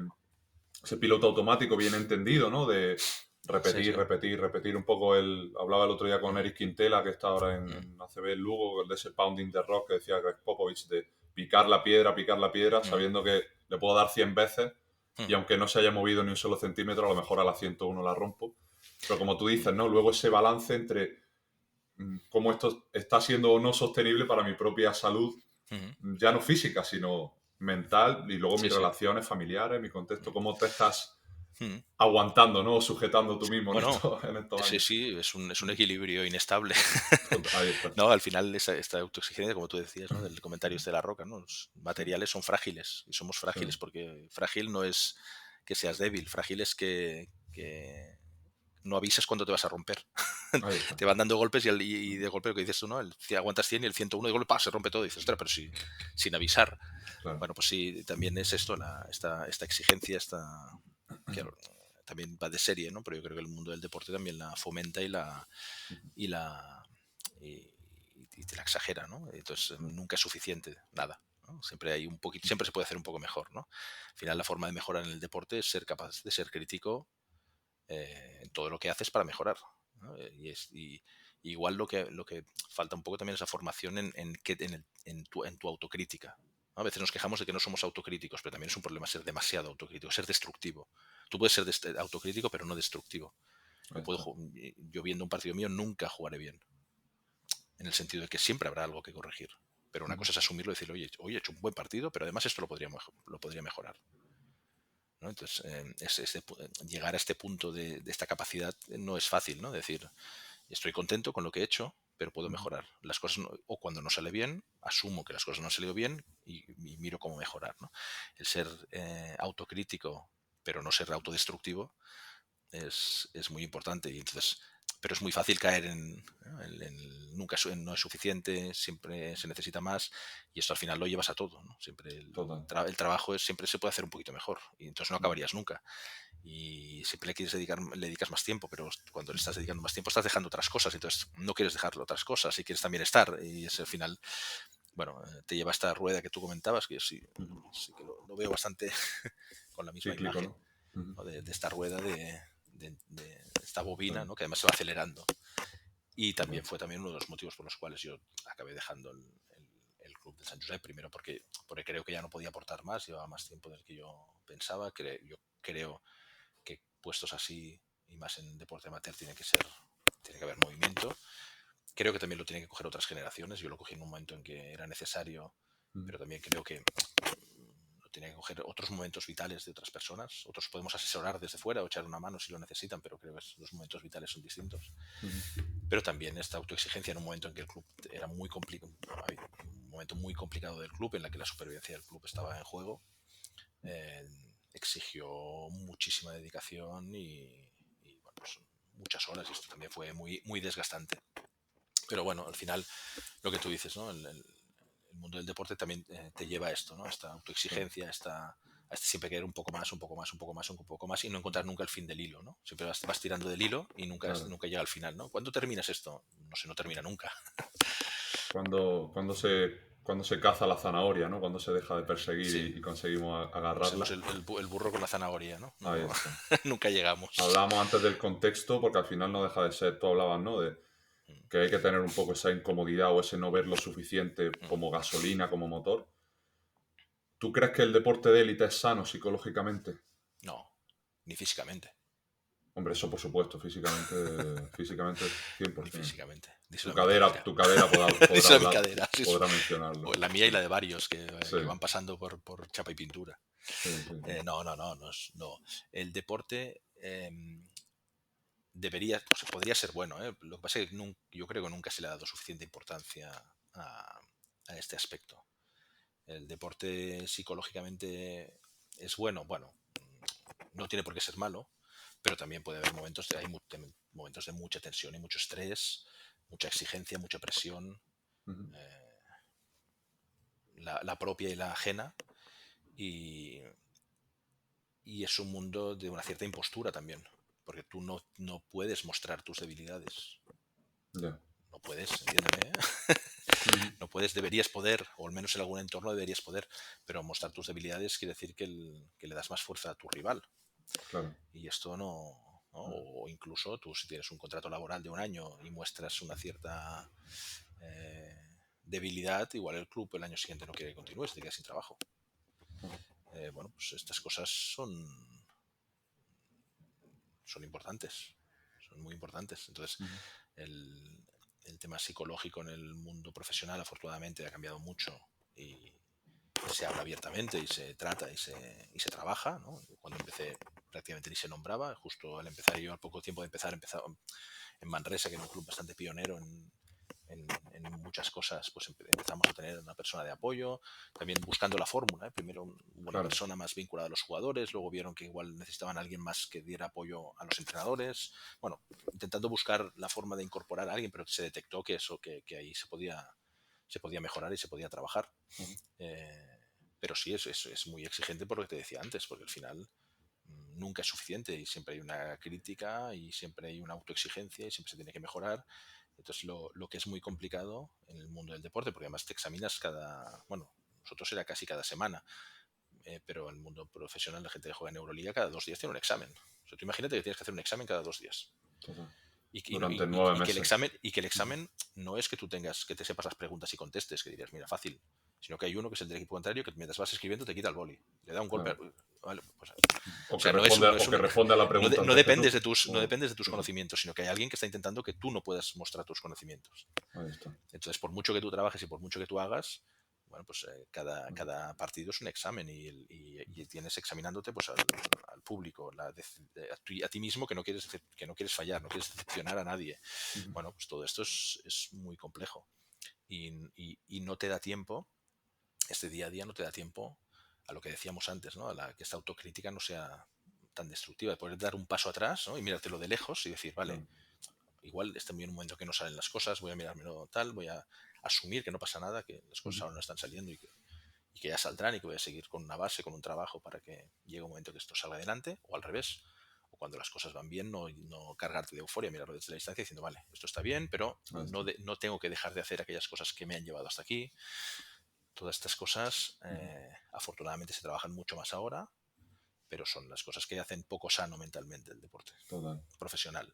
piloto automático bien entendido, ¿no? De sí, repetir, sí. repetir, repetir un poco hablaba el otro día con Mm, Eric Quintela, que está ahora mm, en ACB en Lugo, de ese pounding the rock que decía Greg Popovich, de picar la piedra, mm, sabiendo que le puedo dar 100 veces y mm, aunque no se haya movido ni un solo centímetro, a lo mejor a la 101 la rompo. Pero como tú mm, dices, ¿no? Luego ese balance entre cómo esto está siendo o no sostenible para mi propia salud, mm. ya no física, sino mental, y luego Sí, mis sí. relaciones familiares, mi contexto, cómo te estás Mm. aguantando, ¿no? O sujetando tú mismo Bueno, en estos sí, años. sí, es un equilibrio inestable. Ahí está. No, al final esta autoexigencia, como tú decías, ¿no? Del comentario este de la roca, ¿no? Los Sí, materiales son frágiles y somos sí. frágiles porque frágil no es que seas débil, frágil es que no avisas cuándo te vas a romper. Ahí está. Te van dando golpes y de golpe lo que dices tú, ¿no? Aguantas 100 y el 101 de golpe ¡pah! Se rompe todo. Y dices, ostras, pero sí, sin avisar. Claro. Bueno, pues sí, también es esto, esta exigencia, que también va de serie, ¿no? Pero yo creo que el mundo del deporte también la fomenta y la y te la exagera, ¿no? Entonces nunca es suficiente, nada. ¿No? Siempre hay un poquito, siempre se puede hacer un poco mejor, ¿no? Al final la forma de mejorar en el deporte es ser capaz de ser crítico en todo lo que haces para mejorar, ¿no? Igual lo que falta un poco también es la formación en tu autocrítica, ¿no? A veces nos quejamos de que no somos autocríticos, pero también es un problema ser demasiado autocrítico, ser destructivo. Tú puedes ser autocrítico, pero no destructivo. Ahí está. Yo viendo un partido mío nunca jugaré bien, en el sentido de que siempre habrá algo que corregir. Pero una cosa es asumirlo y decir, oye, he hecho un buen partido, pero además esto lo podría mejorar, ¿no? Entonces, llegar a este punto de esta capacidad no es fácil, ¿no? Decir, estoy contento con lo que he hecho, pero puedo mejorar. Las cosas o cuando no sale bien, asumo que las cosas no han salido bien y miro cómo mejorar, ¿no? El ser autocrítico, pero no ser autodestructivo, es muy importante. Y entonces, pero es muy fácil caer nunca no es suficiente, siempre se necesita más, y esto al final lo llevas a todo, ¿no? Siempre Total. el trabajo siempre se puede hacer un poquito mejor y entonces no acabarías nunca. Y siempre le dedicas más tiempo, pero cuando le estás dedicando más tiempo estás dejando otras cosas, entonces no quieres dejarlo otras cosas y quieres también estar, y es al final, bueno, te lleva a esta rueda que tú comentabas, que yo sí que lo veo bastante con la misma Cíclico, imagen, ¿no? Ujú. ¿no? De esta rueda de esta bobina, Claro. ¿no? Que además se va acelerando. Y Total. también fue también uno de los motivos por los cuales yo acabé dejando el club de San Josep, primero porque creo que ya no podía aportar más, llevaba más tiempo del que yo pensaba. Yo creo que puestos así y más en deporte amateur tiene que haber movimiento, Creo que también lo tienen que coger otras generaciones. Yo lo cogí en un momento en que era necesario, pero también creo que lo tienen que coger otros momentos vitales de otras personas. Otros podemos asesorar desde fuera o echar una mano si lo necesitan, pero creo que los momentos vitales son distintos. Pero también esta autoexigencia en un momento en que el club era muy complicado, un momento muy complicado del club, en la que la supervivencia del club estaba en juego, exigió muchísima dedicación y bueno, pues, muchas horas, y esto también fue muy, muy desgastante. Pero bueno, al final, lo que tú dices, ¿no? El mundo del deporte también te lleva a esto, ¿no? A esta autoexigencia, a siempre querer un poco más, un poco más, un poco más, un poco más, y no encontrar nunca el fin del hilo, ¿no? Siempre vas tirando del hilo y nunca llega al final, ¿no? ¿Cuándo terminas esto? No sé, no termina nunca. Cuando se caza la zanahoria, ¿no? Cuando se deja de perseguir Sí, y conseguimos pues agarrarla. el burro con la zanahoria, ¿no? Ahí está. Nunca llegamos. Hablábamos antes del contexto, porque al final no deja de ser, tú hablabas, ¿no? De que hay que tener un poco esa incomodidad o ese no ver lo suficiente como gasolina, como motor. ¿Tú crees que el deporte de élite es sano psicológicamente? No, ni físicamente. Hombre, eso por supuesto, físicamente Ni 100%. físicamente. Tu Díselo a mi cadera. cadera Díselo a mi hablar, cadera. Sí, podrá mencionarlo. o la mía y la de varios que Sí, van pasando por chapa y pintura. sí, sí. No, no. El deporte debería, o sea, podría ser bueno, ¿eh? Lo que pasa es que yo creo que nunca se le ha dado suficiente importancia a este aspecto. El deporte psicológicamente es bueno, no tiene por qué ser malo, pero también puede haber momentos de mucha tensión y mucho estrés, mucha exigencia, mucha presión, Ujú. la propia y la ajena, y, y es un mundo de una cierta impostura también, porque tú no puedes mostrar tus debilidades. Ya. No puedes, entiéndeme, ¿eh? Ujú. No puedes, deberías poder, o al menos en algún entorno deberías poder, pero mostrar tus debilidades quiere decir que le das más fuerza a tu rival. Claro. Y esto ¿no? O incluso tú, si tienes un contrato laboral de un año y muestras una cierta debilidad, igual el club el año siguiente no quiere que continúes, te quedas sin trabajo. Bueno, pues estas cosas son importantes, son muy importantes. Entonces, Ujú. el tema psicológico en el mundo profesional afortunadamente ha cambiado mucho y se habla abiertamente y se trata y se trabaja, ¿no? Cuando empecé prácticamente ni se nombraba, justo al empezar yo, al poco tiempo de empezar, empezado en Manresa, que era un club bastante pionero en muchas cosas, pues empezamos a tener una persona de apoyo, también buscando la fórmula, ¿eh? Primero hubo una Claro. persona más vinculada a los jugadores, luego vieron que igual necesitaban a alguien más que diera apoyo a los entrenadores, bueno, intentando buscar la forma de incorporar a alguien, pero se detectó que que ahí se podía mejorar y se podía trabajar. Pero sí, es muy exigente por lo que te decía antes, porque al final nunca es suficiente y siempre hay una crítica y siempre hay una autoexigencia y siempre se tiene que mejorar. Entonces, lo que es muy complicado en el mundo del deporte, porque además te examinas nosotros era casi cada semana, pero en el mundo profesional la gente que juega en Euroliga cada 2 días tiene un examen. O sea, tú imagínate que tienes que hacer un examen cada 2 días. Total. Y, no- Durante y- 9 meses. y que el examen no es que tú que te sepas las preguntas y contestes, que dirías, mira, fácil, sino que hay uno que es el del equipo contrario que mientras vas escribiendo te quita el boli, le da un golpe. Claro. Vale, pues, O o que sea, responde a la pregunta no antes que tú. dependes de tus Sí, sí. conocimientos, sino que hay alguien que está intentando que tú no puedas mostrar tus conocimientos. Ahí está. Entonces, por mucho que tú trabajes y por mucho que tú hagas, bueno, pues cada partido es un examen y tienes examinándote pues al público, a ti mismo que no quieres fallar, no quieres decepcionar a nadie. Ujú. Bueno, pues todo esto es muy complejo y no te da tiempo, este día a día no te da tiempo a lo que decíamos antes, ¿no? Que esta autocrítica no sea tan destructiva, de poder dar un paso atrás, ¿no? Y mirártelo de lejos y decir, vale, Claro. igual está en un momento que no salen las cosas, voy a mirármelo tal, voy a asumir que no pasa nada, que las cosas Ujú. ahora no están saliendo y que ya saldrán y que voy a seguir con una base, con un trabajo para que llegue un momento que esto salga adelante, o al revés, o cuando las cosas van bien, no cargarte de euforia, mirarlo desde la distancia diciendo, vale, esto está bien, pero Ahí está. no tengo que dejar de hacer aquellas cosas que me han llevado hasta aquí. Todas estas cosas, afortunadamente, se trabajan mucho más ahora, pero son las cosas que hacen poco sano mentalmente el deporte Total. profesional.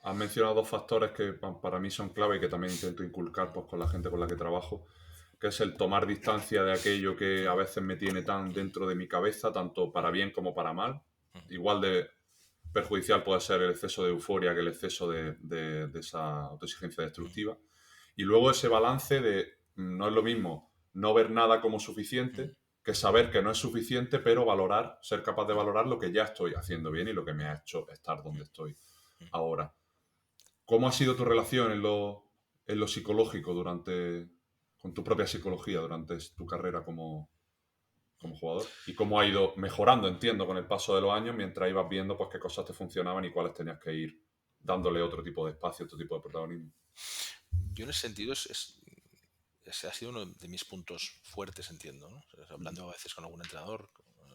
Has mencionado 2 factores que para mí son clave y que también intento inculcar pues, con la gente con la que trabajo, que es el tomar distancia de aquello que a veces me tiene tan dentro de mi cabeza, tanto para bien como para mal. Igual perjudicial puede ser el exceso de euforia que el exceso de esa autoexigencia destructiva. Y luego ese balance de no es lo mismo no ver nada como suficiente que saber que no es suficiente, pero valorar, ser capaz de valorar lo que ya estoy haciendo bien y lo que me ha hecho estar donde estoy ahora. ¿Cómo ha sido tu relación en lo psicológico con tu propia psicología durante tu carrera como jugador? ¿Y cómo ha ido mejorando, entiendo, con el paso de los años mientras ibas viendo pues qué cosas te funcionaban y cuáles tenías que ir dándole otro tipo de espacio, otro tipo de protagonismo? Yo en ese sentido ese ha sido uno de mis puntos fuertes, entiendo, ¿no? O sea, hablando a veces con algún entrenador,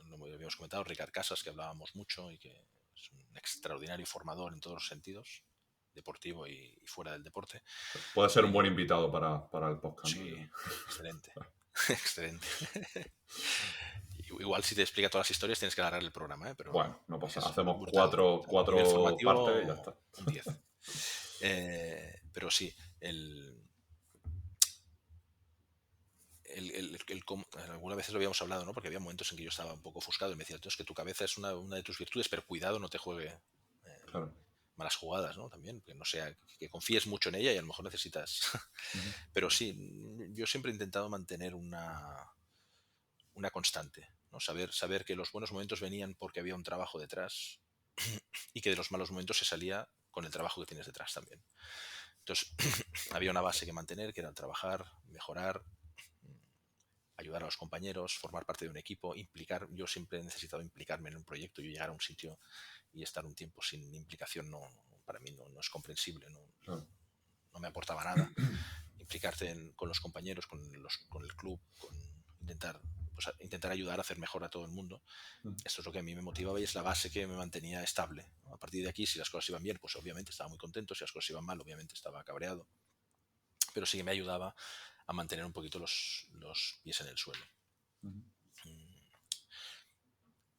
lo habíamos comentado, Ricard Casas, que hablábamos mucho y que es un extraordinario formador en todos los sentidos, deportivo y fuera del deporte. Puede ser un Y buen invitado para el podcast, sí, ¿no? excelente, excelente. Igual si te explica todas las historias tienes que agarrar el programa, ¿eh? Pero Bueno, no pasa. es Hacemos brutal, cuatro, brutal. A nivel partes y ya formativo, está. un 10. Pero sí, algunas veces lo habíamos hablado, ¿no? Porque había momentos en que yo estaba un poco ofuscado y me decía, "Tío, es que tu cabeza es una de tus virtudes, pero cuidado, no te juegue Claro. malas jugadas, ¿no? También, que no sea, que confíes mucho en ella y a lo mejor necesitas." Pero sí, yo siempre he intentado mantener una constante, ¿no? Saber que los buenos momentos venían porque había un trabajo detrás y que de los malos momentos se salía con el trabajo que tienes detrás también. Entonces, había una base que mantener, que era trabajar, mejorar, ayudar a los compañeros, formar parte de un equipo, implicar. Yo siempre he necesitado implicarme en un proyecto. Yo llegar a un sitio y estar un tiempo sin implicación para mí no es comprensible, Claro. no me aportaba nada. Implicarte con los compañeros, con el club, con intentar ayudar a hacer mejor a todo el mundo. Esto es lo que a mí me motivaba y es la base que me mantenía estable, ¿no? A partir de aquí, si las cosas iban bien, pues obviamente estaba muy contento. Si las cosas iban mal, obviamente estaba cabreado. Pero sí que me ayudaba a mantener un poquito los pies en el suelo.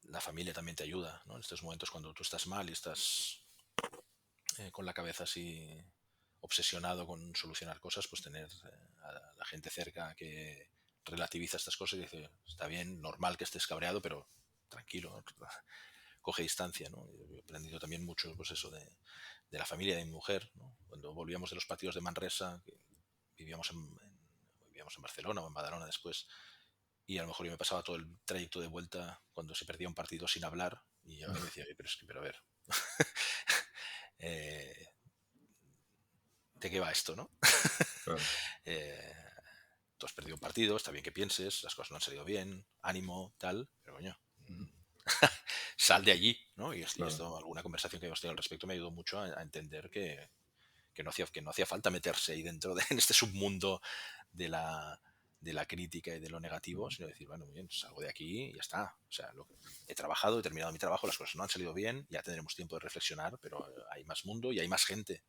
La familia también te ayuda, ¿no? En estos momentos cuando tú estás mal y estás con la cabeza así obsesionado con solucionar cosas, pues tener a la gente cerca que relativiza estas cosas y dice, está bien, normal que estés cabreado, pero tranquilo, coge distancia, ¿no? Yo he aprendido también mucho, pues eso, de la familia de mi mujer, ¿no? Cuando volvíamos de los partidos de Manresa, que vivíamos en Barcelona o en Badalona después, y a lo mejor yo me pasaba todo el trayecto de vuelta cuando se perdía un partido sin hablar, y yo me decía, pero a ver, ¿de qué va esto, no? Claro. Tú has perdido un partido, está bien que pienses, las cosas no han salido bien, ánimo, tal, pero coño, sal de allí, ¿no? Y Claro. esto, alguna conversación que hemos tenido al respecto me ayudó mucho a entender que no hacía falta meterse ahí dentro en este submundo de la crítica y de lo negativo, sino decir, bueno, muy bien, salgo de aquí y ya está. O sea, he trabajado, he terminado mi trabajo, las cosas no han salido bien, ya tendremos tiempo de reflexionar, pero hay más mundo y hay más gente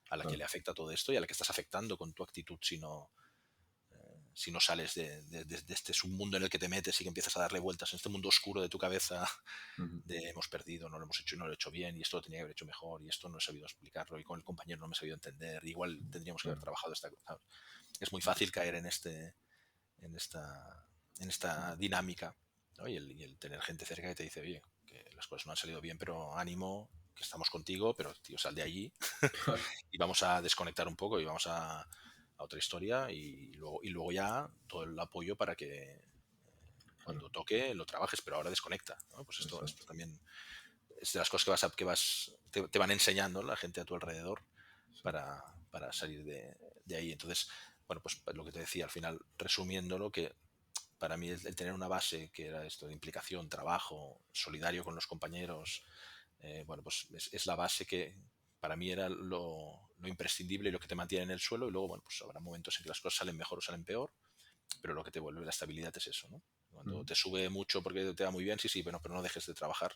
a la que le afecta todo esto y a la que estás afectando con tu actitud si no sales de este submundo en el que te metes y que empiezas a darle vueltas en este mundo oscuro de tu cabeza de hemos perdido, no lo hemos hecho, no lo he hecho bien y esto lo tenía que haber hecho mejor y esto no he sabido explicarlo y con el compañero no me he sabido entender, igual tendríamos que haber trabajado esta cosa. Es muy fácil caer en esta dinámica, ¿no? Y el tener gente cerca que te dice, oye, que las cosas no han salido bien, pero ánimo, que estamos contigo, pero tío, sal de allí y vamos a desconectar un poco y vamos a otra historia y luego ya todo el apoyo para que cuando toque lo trabajes, pero ahora desconecta, ¿no? Pues esto también es de las cosas te van enseñando la gente a tu alrededor para salir de ahí. Entonces, bueno, pues lo que te decía, al final, resumiéndolo, que para mí el tener una base que era esto de implicación, trabajo, solidario con los compañeros, bueno, pues es la base que para mí era lo imprescindible y lo que te mantiene en el suelo. Y luego, bueno, pues habrá momentos en que las cosas salen mejor o salen peor, pero lo que te vuelve la estabilidad es eso, ¿no? Cuando te sube mucho porque te va muy bien, sí, pero no dejes de trabajar,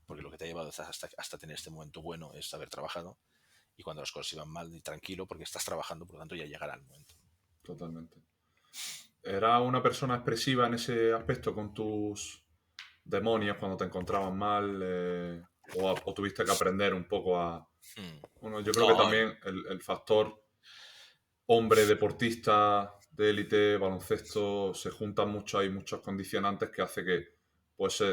porque lo que te ha llevado hasta tener este momento bueno es haber trabajado, y cuando las cosas iban mal, y tranquilo, porque estás trabajando, por lo tanto ya llegará el momento. Totalmente. ¿Era una persona expresiva en ese aspecto con tus demonios cuando te encontraban mal? ¿O tuviste que aprender un poco a...? Bueno, yo creo que No, también el factor hombre deportista de élite, baloncesto, se juntan mucho, hay muchos condicionantes que hace que, pues,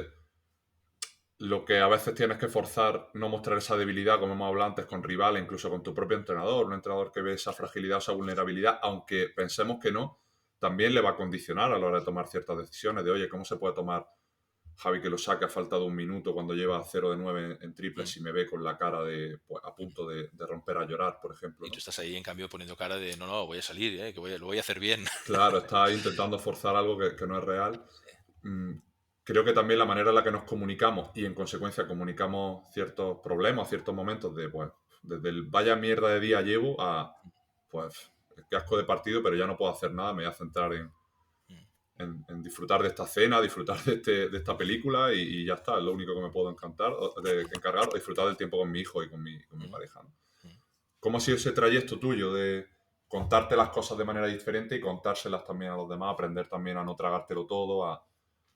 lo que a veces tienes que forzar, no mostrar esa debilidad, como hemos hablado antes, con rivales, incluso con tu propio entrenador, un entrenador que ve esa fragilidad, esa vulnerabilidad, aunque pensemos que no, también le va a condicionar a la hora de tomar ciertas decisiones, de oye, ¿cómo se puede tomar Javi que lo saque ha faltado un minuto cuando lleva 0 de 9 en triples y me ve con la cara de pues, a punto de romper a llorar, por ejemplo, Y tú ¿no? estás ahí, en cambio, poniendo cara de, no, voy a salir, que lo voy a hacer bien. Claro, está intentando forzar algo que no es real. Creo que también la manera en la que nos comunicamos y en consecuencia comunicamos ciertos problemas, ciertos momentos de, pues, desde el vaya mierda de día llevo a, pues, qué asco de partido, pero ya no puedo hacer nada, me voy a centrar en disfrutar de esta cena, disfrutar de esta película y ya está, es lo único que me puedo encargar, o disfrutar del tiempo con mi hijo y con mi pareja, ¿no? ¿Cómo ha sido ese trayecto tuyo de contarte las cosas de manera diferente y contárselas también a los demás, aprender también a no tragártelo todo, a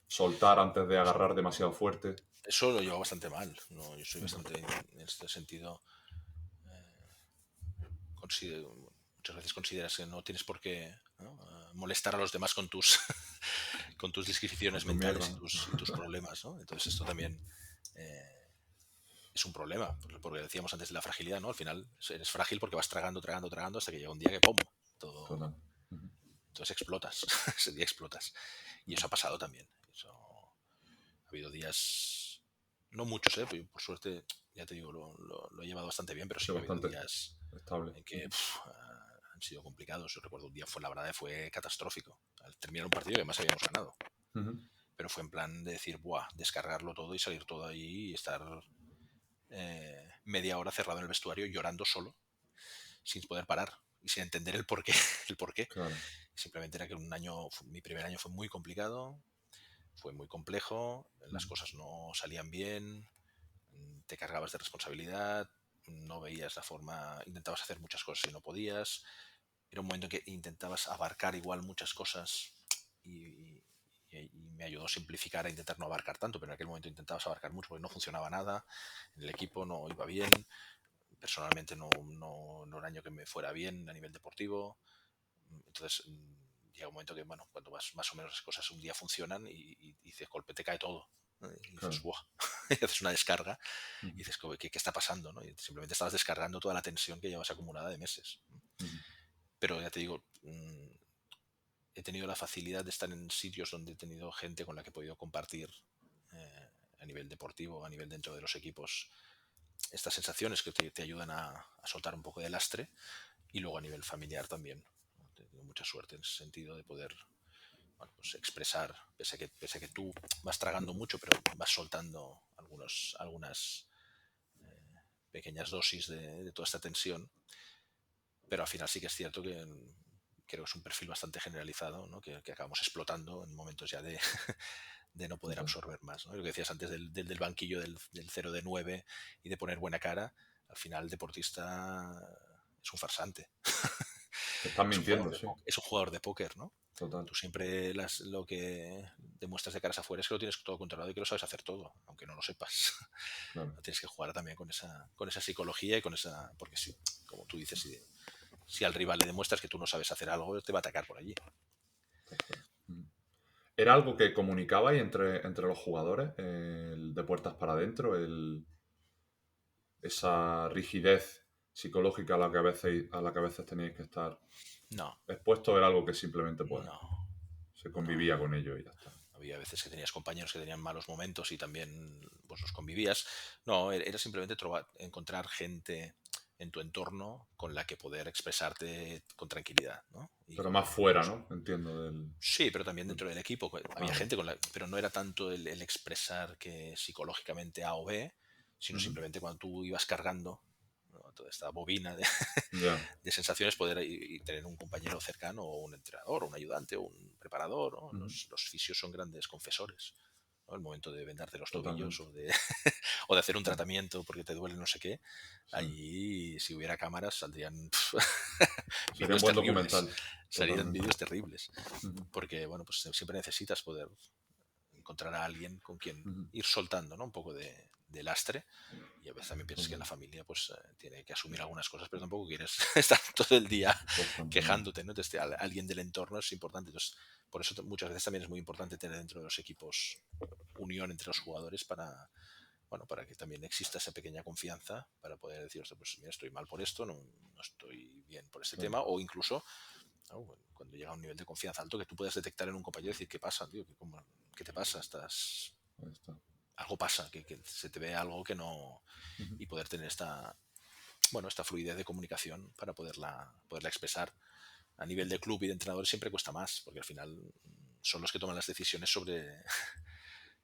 soltar antes de agarrar demasiado fuerte? Eso lo llevo bastante mal, ¿no? Yo soy bastante, en este sentido, muchas veces consideras que no tienes por qué, ¿no? Molestar a los demás con tus, con tus Con disquisiciones tu mierda, mentales ¿no? y tus problemas, ¿no? Entonces esto también es un problema, porque decíamos antes de la fragilidad, ¿no? Al final eres frágil porque vas tragando, tragando, tragando hasta que llega un día que ¡pum! Todo, Total. Ujú. entonces explotas, ese día explotas. Y eso ha pasado también. Ha habido días, no muchos, por suerte, ya te digo, lo he llevado bastante bien, pero Ha sí sido que ha habido bastante días estable. en que han sido complicados. Yo recuerdo un día fue, la verdad, fue catastrófico. Al terminar un partido que más habíamos ganado. Ujú. Pero fue en plan de decir, buah, descargarlo todo y salir todo ahí y estar media hora cerrado en el vestuario llorando solo, sin poder parar y sin entender el porqué. El porqué. Claro. Simplemente era que mi primer año fue muy complicado, fue muy complejo, las Ujú. cosas no salían bien, te cargabas de responsabilidad, no veías la forma, intentabas hacer muchas cosas y no podías. Era un momento en que intentabas abarcar igual muchas cosas y me ayudó a simplificar, a intentar no abarcar tanto, pero en aquel momento intentabas abarcar mucho porque no funcionaba nada, en el equipo no iba bien, personalmente no era un año que me fuera bien a nivel deportivo. Entonces llega un momento que, bueno, cuando más o menos las cosas un día funcionan y dices, golpe, te cae todo, ¿no? Y dices, Claro. ¡buah! Y haces una descarga y Ujú. dices, ¿qué está pasando? ¿No? Y simplemente estabas descargando toda la tensión que llevas acumulada de meses. Ujú. Pero ya te digo, he tenido la facilidad de estar en sitios donde he tenido gente con la que he podido compartir a nivel deportivo, a nivel dentro de los equipos, estas sensaciones que te ayudan a soltar un poco de lastre, y luego a nivel familiar también. Tengo mucha suerte en ese sentido de poder, bueno, pues expresar, pese a que tú vas tragando mucho, pero vas soltando algunas pequeñas dosis de toda esta tensión. Pero al final sí que es cierto que creo que es un perfil bastante generalizado, ¿no? Que acabamos explotando en momentos ya de no poder Total. absorber más, ¿no? Lo que decías antes del banquillo del 0 de 9 y de poner buena cara, al final el deportista es un farsante. Te están mintiendo, sí. Es un jugador de póker, ¿no? Total. Tú siempre lo que demuestras de caras afuera es que lo tienes todo controlado y que lo sabes hacer todo, aunque no lo sepas. Claro. Tienes que jugar también con esa psicología y con esa... Porque si, como tú dices, si al rival le demuestras que tú no sabes hacer algo, te va a atacar por allí. Tal cual. Ujú. ¿Era algo que comunicabais entre los jugadores? El de puertas para adentro, esa rigidez psicológica a la que a veces teníais que estar No, expuesto, era algo que simplemente pues no, se no. convivía con ello y ya está. Había veces que tenías compañeros que tenían malos momentos y también pues los convivías. No, era simplemente encontrar gente en tu entorno con la que poder expresarte con tranquilidad, ¿no? Y Pero con, más fuera, pues, ¿no? Entiendo del... sí, pero también dentro del equipo. Había Vale. gente pero no era tanto el expresar que psicológicamente A o B, sino Ujú. simplemente cuando tú ibas cargando, ¿no? Toda esta bobina Ya. de sensaciones, poder y tener un compañero cercano o un entrenador o un ayudante o un preparador, ¿no? Ujú. Los fisios son grandes confesores, ¿no? El momento de vendarte los tobillos Totalmente. o de hacer un Claro. tratamiento porque te duele no sé qué, Sí. allí si hubiera cámaras saldrían Sería un vídeos buen terribles, documental. salieran Totalmente. vídeos terribles, Ujú. porque bueno, pues siempre necesitas poder encontrar a alguien con quien Ujú. ir soltando, ¿no? Un poco de lastre, y a veces también piensas que en la Total. familia pues tiene que asumir algunas cosas, pero tampoco quieres estar todo el día Constantemente. quejándote, ¿no? Entonces, alguien del entorno es importante. Entonces, por eso muchas veces también es muy importante tener dentro de los equipos unión entre los jugadores bueno, para que también exista esa pequeña confianza para poder decir, "Ostras, pues mira, estoy mal por esto, no estoy bien por este Claro. tema", o incluso, ¿no?, cuando llega a un nivel de confianza alto que tú puedas detectar en un compañero y decir, ¿qué pasa, tío? ¿Qué te pasa? Ahí está. Algo pasa, que se te ve algo que no... Ujú. Y poder tener esta fluidez de comunicación para poderla expresar. A nivel de club y de entrenadores siempre cuesta más, porque al final son los que toman las decisiones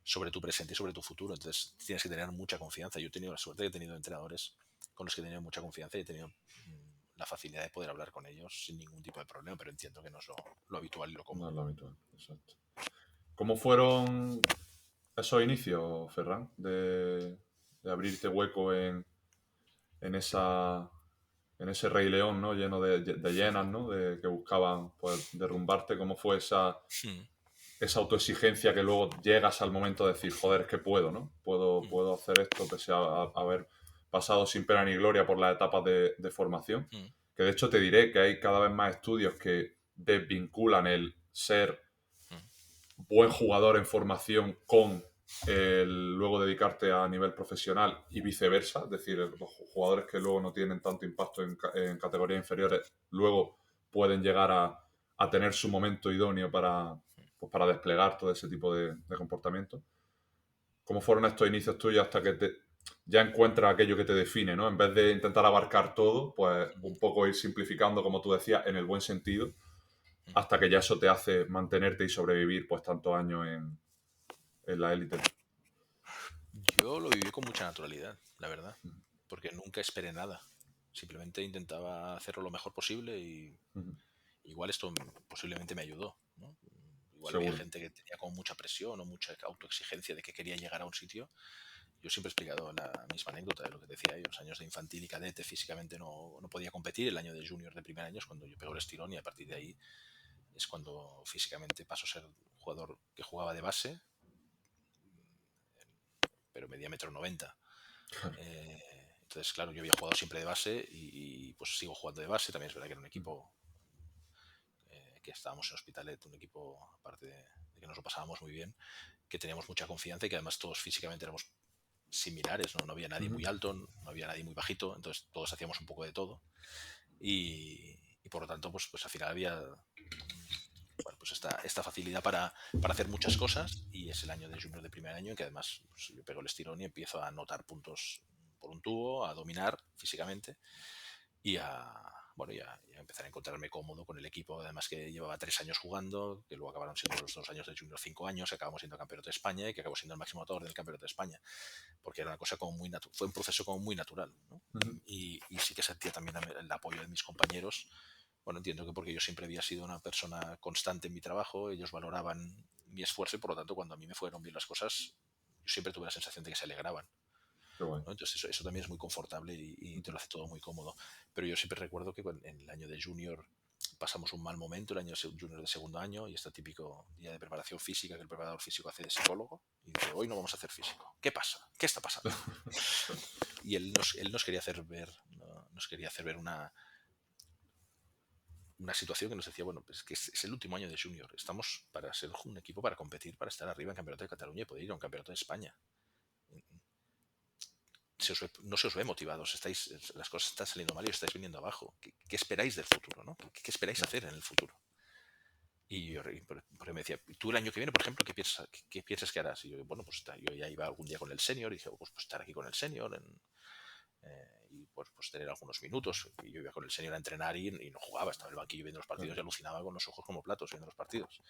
sobre tu presente y sobre tu futuro. Entonces tienes que tener mucha confianza. Yo he tenido la suerte de que he tenido entrenadores con los que he tenido mucha confianza y he tenido la facilidad de poder hablar con ellos sin ningún tipo de problema, pero entiendo que no es lo habitual y lo No común. es lo habitual, exacto. ¿Cómo fueron esos inicios, Ferran, de abrirte hueco en esa, en ese Rey León, ¿no? Lleno de hienas, ¿no? Que buscaban, pues, derrumbarte? ¿Cómo fue esa autoexigencia que luego llegas al momento de decir, joder, es que puedo, ¿no? Puedo hacer esto pese a haber pasado sin pena ni gloria por las etapas de formación? Que de hecho te diré que hay cada vez más estudios que desvinculan el ser buen jugador en formación con el luego dedicarte a nivel profesional y viceversa. Es decir, los jugadores que luego no tienen tanto impacto en categorías inferiores luego pueden llegar a tener su momento idóneo pues, para desplegar todo ese tipo de comportamiento. ¿Cómo fueron estos inicios tuyos hasta que ya encuentras aquello que te define, ¿no? En vez de intentar abarcar todo, pues un poco ir simplificando, como tú decías, en el buen sentido, hasta que ya eso te hace mantenerte y sobrevivir pues tantos años en la élite. Yo lo viví con mucha naturalidad, la verdad, porque nunca esperé nada. Simplemente intentaba hacerlo lo mejor posible y Ujú. igual esto posiblemente me ayudó, ¿no? Igual había Seguro. gente que tenía como mucha presión o mucha autoexigencia de que quería llegar a un sitio. Yo siempre he explicado la misma anécdota de lo que decía yo. Los años de infantil y cadete físicamente no podía competir. El año de junior de primer año es cuando yo pego el estirón y a partir de ahí es cuando físicamente paso a ser un jugador que jugaba de base, pero medía 1,90 m. Entonces, claro, yo había jugado siempre de base y pues sigo jugando de base. También es verdad que era un equipo que estábamos en Hospitalet, un equipo, aparte de que nos lo pasábamos muy bien, que teníamos mucha confianza y que además todos físicamente éramos similares, ¿no? No había nadie Ujú. muy alto, no había nadie muy bajito, entonces todos hacíamos un poco de todo y por lo tanto pues al final había, bueno, pues esta facilidad para hacer muchas cosas y es el año de junior de primer año en que además pues, yo pego el estirón y empiezo a anotar puntos por un tubo, a dominar físicamente y a empezar a encontrarme cómodo con el equipo, además que llevaba 3 años jugando, que luego acabaron siendo los 2 años de junior 5 años, que acabamos siendo campeonato de España y que acabó siendo el máximo anotador del campeonato de España, porque era una cosa como muy fue un proceso como muy natural, ¿no? Ujú. Y sí que sentía también el apoyo de mis compañeros. Bueno, entiendo que porque yo siempre había sido una persona constante en mi trabajo, ellos valoraban mi esfuerzo y por lo tanto cuando a mí me fueron bien las cosas, yo siempre tuve la sensación de que se alegraban, Qué guay. ¿no? Entonces eso también es muy confortable y te Ujú. lo hace todo muy cómodo. Pero yo siempre recuerdo que en el año de junior pasamos un mal momento, el año junior de segundo año, y este típico día de preparación física que el preparador físico hace de psicólogo y dice, hoy no vamos a hacer físico. ¿Qué pasa? ¿Qué está pasando? Y él nos quería hacer ver, ¿no? Nos quería hacer ver una situación que nos decía, bueno, pues que es el último año de junior, estamos para ser un equipo para competir, para estar arriba en Campeonato de Cataluña y poder ir a un Campeonato de España. No se os ve motivados, las cosas están saliendo mal y os estáis viniendo abajo. ¿Qué esperáis del futuro? ¿No? ¿Qué esperáis hacer en el futuro? Y yo porque me decía, ¿tú el año que viene, por ejemplo, qué piensas que harás? Y yo, bueno, pues yo ya iba algún día con el senior y dije, pues estar aquí con el senior y pues tener algunos minutos. Y yo iba con el senior a entrenar y no jugaba, estaba en el banquillo viendo los partidos y alucinaba con los ojos como platos viendo los partidos.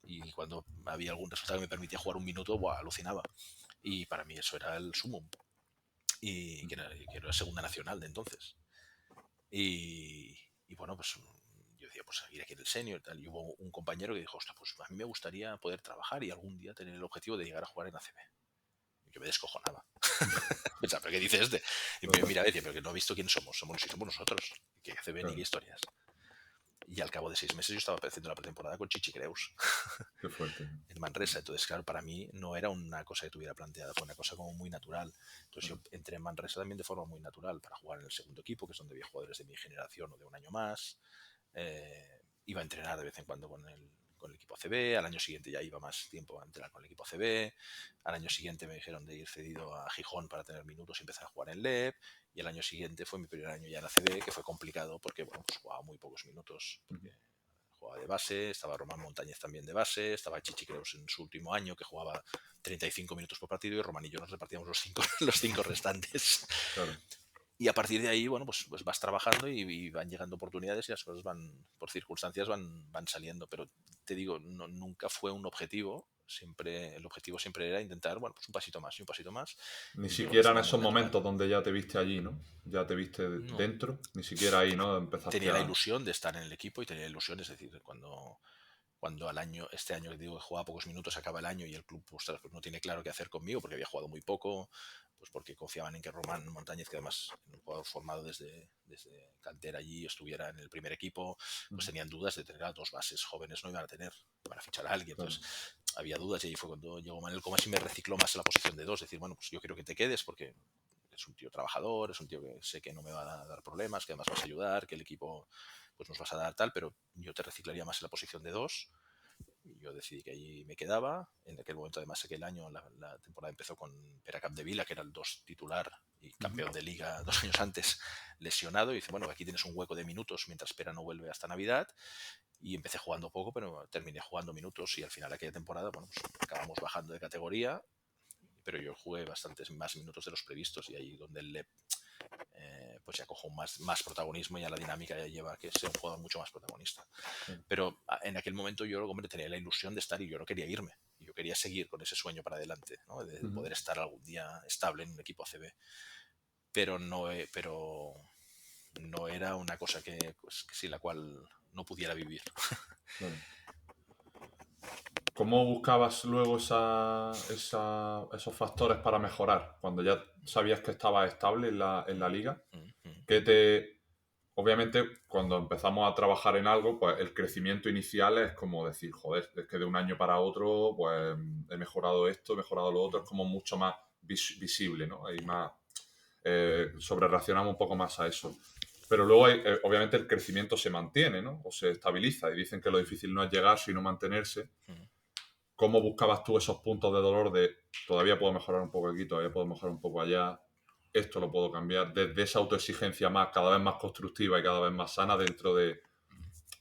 Y cuando había algún resultado que me permitía jugar un minuto, ¡buah!, alucinaba. Y para mí eso era el sumum. Y que era la segunda nacional de entonces. Y bueno, pues yo decía, pues seguir aquí en el senior y tal. Y hubo un compañero que dijo, ostras, pues a mí me gustaría poder trabajar y algún día tener el objetivo de llegar a jugar en ACB. Y yo me descojonaba. Pensaba, ¿pero qué dice este? Y me mira, decía, pero que no he visto quién somos. Somos nosotros. ¿Qué ACB ni qué historias? Y al cabo de 6 meses yo estaba haciendo la pretemporada con Chichi Creus Qué fuerte. en Manresa. Entonces, claro, para mí no era una cosa que tuviera planteada, fue una cosa como muy natural. Entonces yo entré en Manresa también de forma muy natural para jugar en el segundo equipo, que es donde había jugadores de mi generación o de un año más. Iba a entrenar de vez en cuando con el equipo ACB, al año siguiente ya iba más tiempo a entrenar con el equipo ACB, al año siguiente me dijeron de ir cedido a Gijón para tener minutos y empezar a jugar en LEP, y el año siguiente fue mi primer año ya en ACB, que fue complicado porque bueno, pues jugaba muy pocos minutos, porque jugaba de base, estaba Román Montañez también de base, estaba Chichi Creus en su último año, que jugaba 35 minutos por partido, y Román y yo nos repartíamos los cinco restantes. Claro. Y a partir de ahí, bueno, pues vas trabajando y van llegando oportunidades y las cosas van, por circunstancias, van saliendo. Pero te digo, nunca fue un objetivo. El objetivo siempre era intentar, bueno, pues un pasito más y un pasito más. Ni Y yo siquiera en estaba muy esos natural. momentos donde ya te viste allí, ¿no? Ya te viste No, dentro, ni siquiera ahí, ¿no? Empezaste tenía la a... ilusión de estar en el equipo y tenía la ilusión, es decir, cuando este año que digo que jugaba pocos minutos, acaba el año y el club pues no tiene claro qué hacer conmigo porque había jugado muy poco, pues porque confiaban en que Román Montañez, que además es un jugador formado desde cantera allí, estuviera en el primer equipo, pues tenían dudas de tener a dos bases jóvenes, no iban a tener para fichar a alguien. Claro. Entonces había dudas, y ahí fue cuando llegó Manuel Comas y me recicló más en la posición de 2, decir, bueno, pues yo quiero que te quedes porque es un tío trabajador, es un tío que sé que no me va a dar problemas, que además vas a ayudar, que el equipo pues nos vas a dar tal, pero yo te reciclaría más en la posición de 2. Y yo decidí que allí me quedaba. En aquel momento, además, aquel año la temporada empezó con Pere Capdevila, que era el 2 titular y campeón de liga 2 años antes, lesionado. Y dice, bueno, aquí tienes un hueco de minutos mientras Pera no vuelve hasta Navidad. Y empecé jugando poco, pero terminé jugando minutos, y al final de aquella temporada, bueno, pues acabamos bajando de categoría, pero yo jugué bastantes más minutos de los previstos, y ahí donde el LEP pues ya cojo más protagonismo, y ya la dinámica ya lleva a que sea un jugador mucho más protagonista. Pero en aquel momento yo, hombre, tenía la ilusión de estar, y yo no quería irme. Yo quería seguir con ese sueño para adelante, ¿no? De poder estar algún día estable en un equipo ACB. Pero no era una cosa que sin la cual no pudiera vivir. Claro. ¿Cómo buscabas luego esos factores para mejorar? Cuando ya sabías que estabas estable en la liga, obviamente, cuando empezamos a trabajar en algo, pues el crecimiento inicial es como decir, joder, es que de un año para otro, pues he mejorado esto, he mejorado lo otro, es como mucho más visible, ¿no? Hay más, sobre reaccionamos un poco más a eso. Pero luego, obviamente, el crecimiento se mantiene, ¿no? O se estabiliza, y dicen que lo difícil no es llegar, sino mantenerse. ¿Cómo buscabas tú esos puntos de dolor de todavía puedo mejorar un poco aquí, todavía puedo mejorar un poco allá, esto lo puedo cambiar, desde esa autoexigencia cada vez más constructiva y cada vez más sana dentro de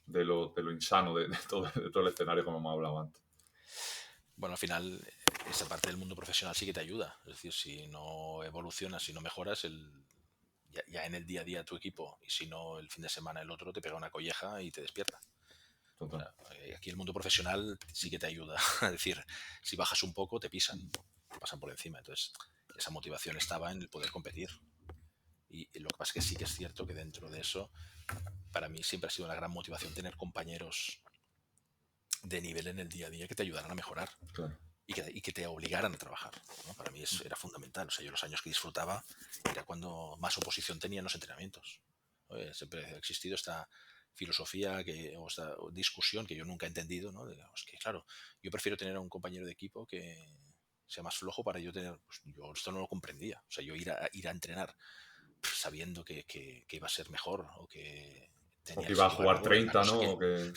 lo insano de todo el escenario, como hemos hablado antes? Bueno, al final, esa parte del mundo profesional sí que te ayuda. Es decir, si no evolucionas, si no mejoras, ya en el día a día tu equipo, y si no el fin de semana el otro, te pega una colleja y te despierta. O Total. sea, aquí el mundo profesional sí que te ayuda. Es decir, si bajas un poco, te pisan, te pasan por encima. Entonces, esa motivación estaba en el poder competir. Y lo que pasa es que sí que es cierto que dentro de eso, para mí siempre ha sido una gran motivación tener compañeros de nivel en el día a día que te ayudaran a mejorar. Claro. Y que te obligaran a trabajar, ¿no? Para mí eso era fundamental. O sea, yo los años que disfrutaba era cuando más oposición tenía en los entrenamientos. Siempre ha existido esta filosofía o esta discusión que yo nunca he entendido, ¿no? Es que, claro, yo prefiero tener a un compañero de equipo que sea más flojo para yo tener... Pues yo esto no lo comprendía. O sea, yo ir a entrenar sabiendo que iba a ser mejor, o que O tenía que el iba a sitio jugar ganado, era 30, no sé ¿no? qué. O que...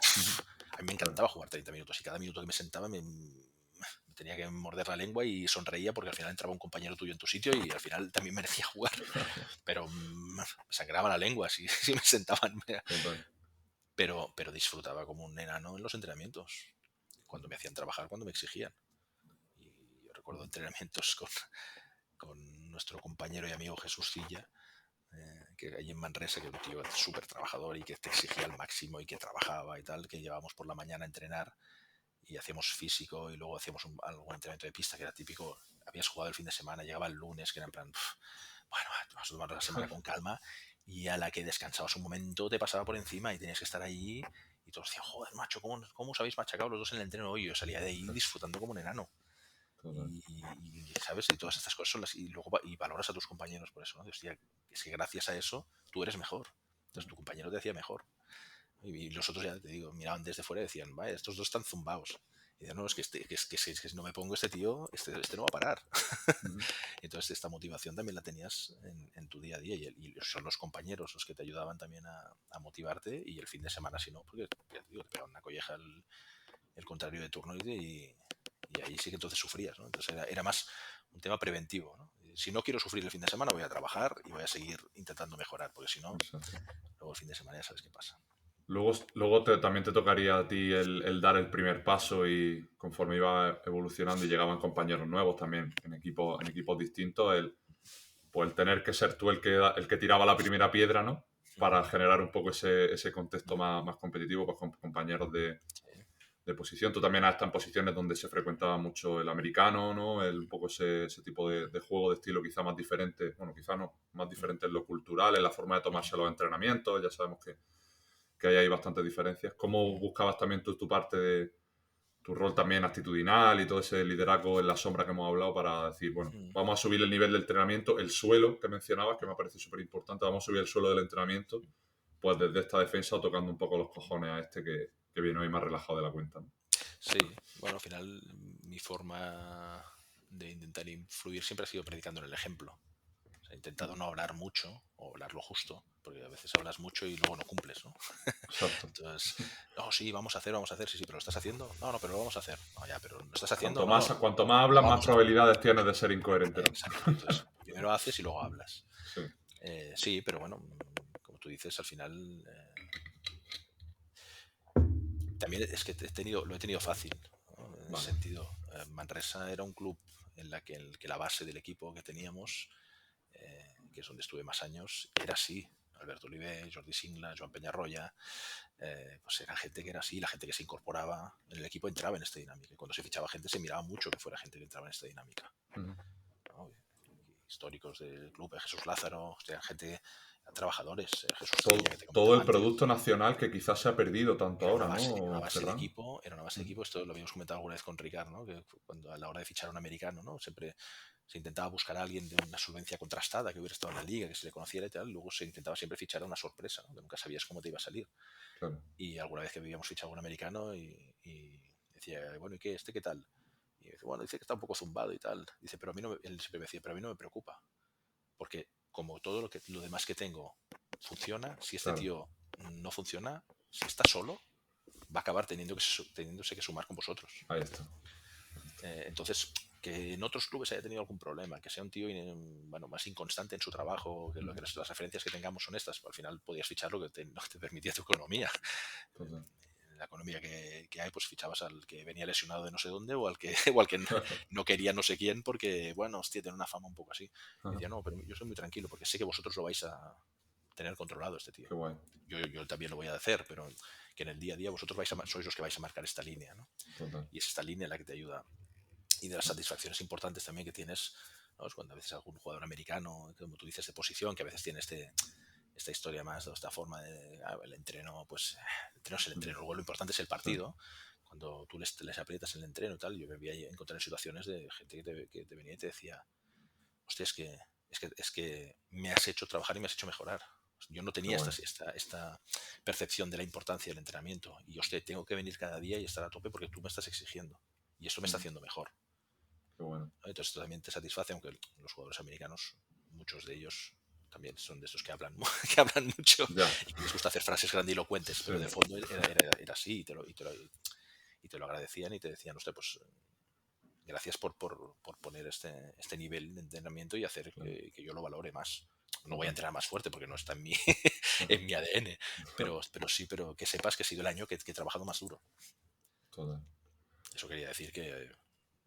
A mí me encantaba jugar 30 minutos, y cada minuto que me sentaba me tenía que morder la lengua y sonreía, porque al final entraba un compañero tuyo en tu sitio y al final también merecía jugar. Pero me sangraba la lengua si me sentaban. Total. Pero disfrutaba como un enano en los entrenamientos, cuando me hacían trabajar, cuando me exigían. Y yo recuerdo entrenamientos con nuestro compañero y amigo Jesús Cilla, que allí en Manresa, que era un tío súper trabajador y que te exigía al máximo y que trabajaba y tal, que llevábamos por la mañana a entrenar y hacíamos físico, y luego hacíamos algún entrenamiento de pista que era típico. Habías jugado el fin de semana, llegaba el lunes, que era en plan, bueno, vas a tomar la semana con calma, y a la que descansabas un momento te pasaba por encima y tenías que estar ahí, y todos decían, joder, macho, ¿cómo os habéis machacado los dos en el entreno hoy? Y yo salía de ahí disfrutando como un enano. Total. ¿Sabes? Y todas estas cosas y luego valoras a tus compañeros por eso, ¿no? Hostia, es que gracias a eso tú eres mejor. Entonces tu compañero te hacía mejor. Y los otros, ya te digo, miraban desde fuera y decían, vaya, estos dos están zumbaos. Y decían, no, es que si no me pongo este tío, este no va a parar. Entonces esta motivación también la tenías en tu día a día, y son los compañeros los que te ayudaban también a motivarte, y el fin de semana si no, porque ya te digo, te pegaban una colleja el contrario de turno y ahí sí que entonces sufrías, ¿no? Entonces era más un tema preventivo, ¿no? Si no quiero sufrir el fin de semana, voy a trabajar y voy a seguir intentando mejorar, porque si no, Exacto. luego el fin de semana ya sabes qué pasa. Luego también te tocaría a ti el dar el primer paso y conforme iba evolucionando y llegaban compañeros nuevos también en equipos distintos, pues el tener que ser tú el que tiraba la primera piedra, ¿no? Para generar un poco ese contexto más competitivo pues, con compañeros de posición. Tú también has estado en posiciones donde se frecuentaba mucho el americano, ¿no? Un poco ese tipo de juego de estilo quizá más diferente, bueno, quizá no, más diferente en lo cultural, en la forma de tomarse los entrenamientos, ya sabemos que hay bastantes diferencias. ¿Cómo buscabas también tú tu parte de tu rol también actitudinal y todo ese liderazgo en la sombra que hemos hablado para decir, bueno, vamos a subir el nivel del entrenamiento, el suelo que mencionabas, que me parece súper importante, vamos a subir el suelo del entrenamiento, pues desde esta defensa o tocando un poco los cojones a este que viene hoy más relajado de la cuenta, ¿no? Sí, bueno, al final mi forma de intentar influir siempre ha sido predicando en el ejemplo. O sea, he intentado no hablar mucho o hablar lo justo, porque a veces hablas mucho y luego no cumples, ¿no? Exacto. Entonces, no, sí, vamos a hacer, sí, pero ¿lo estás haciendo? No, pero lo vamos a hacer. No, ya, pero ¿lo estás haciendo? No, Cuanto más lo hablas, más vamos a hacer. probabilidades tienes de ser incoherente, ¿no? Exacto, entonces primero haces y luego hablas. Sí. Sí, pero bueno, como tú dices, al final también es que lo he tenido fácil, ¿no? En ese sentido. Manresa era un club en el que la base del equipo que teníamos, que es donde estuve más años, era así. Alberto Oliver, Jordi Singla, Joan Peñarroya, pues era gente que era así, la gente que se incorporaba en el equipo entraba en esta dinámica. Y cuando se fichaba gente se miraba mucho que fuera gente que entraba en esta dinámica. ¿No? Históricos del club, Jesús Lázaro, o sea, gente, trabajadores, Jesús Trilla, que te Todo comentaba el antes. producto nacional que quizás se ha perdido tanto Era ahora, una ¿no, base de Ferran? equipo, esto lo habíamos comentado alguna vez con Ricard, ¿no? Que cuando a la hora de fichar a un americano, ¿no? Siempre se intentaba buscar a alguien de una solvencia contrastada, que hubiera estado en la liga, que se le conociera y tal, luego se intentaba siempre fichar a una sorpresa, ¿no? Que nunca sabías cómo te iba a salir. Claro. Y alguna vez que habíamos fichado a un americano y decía, bueno, ¿y qué? ¿Este qué tal? Y dice, bueno, dice que está un poco zumbado y tal. Dice, pero a mí no él siempre me decía, pero a mí no me preocupa, porque como todo lo demás que tengo funciona, si este Claro. tío no funciona, si está solo, va a acabar teniéndose que sumar con vosotros. Ahí está. Entonces, que en otros clubes haya tenido algún problema, que sea un tío más inconstante en su trabajo, que las referencias que tengamos son estas, al final podías fichar lo que te permitía tu economía. Total. La economía que hay, pues fichabas al que venía lesionado de no sé dónde o al que no quería no sé quién porque, bueno, hostia, tiene una fama un poco así. Y decía, no, pero yo soy muy tranquilo porque sé que vosotros lo vais a tener controlado, este tío. Qué guay. Yo también lo voy a hacer, pero que en el día a día vosotros sois los que vais a marcar esta línea, ¿no? Total. Y es esta línea la que te ayuda. Y de las satisfacciones importantes también que tienes, ¿no? Es cuando a veces algún jugador americano, como tú dices, de posición, que a veces tiene esta historia más, de esta forma de el entreno, pues el entreno es el entreno, luego lo importante es el partido. Cuando tú les aprietas en el entreno y tal, yo me voy a encontrar situaciones de gente que te venía y te decía, hostia, es que me has hecho trabajar y me has hecho mejorar. Yo no tenía esta percepción de la importancia del entrenamiento y hostia, tengo que venir cada día y estar a tope porque tú me estás exigiendo y esto me está haciendo mejor. Qué bueno. Entonces esto también te satisface, aunque los jugadores americanos, muchos de ellos también son de estos que hablan mucho y que les gusta hacer frases grandilocuentes, pero de fondo era así y te lo agradecían y te decían, usted, pues gracias por poner este nivel de entrenamiento y hacer que yo lo valore más. No voy a entrenar más fuerte porque no está en mi ADN, pero que sepas que ha sido el año que he trabajado más duro. Total. Eso quería decir que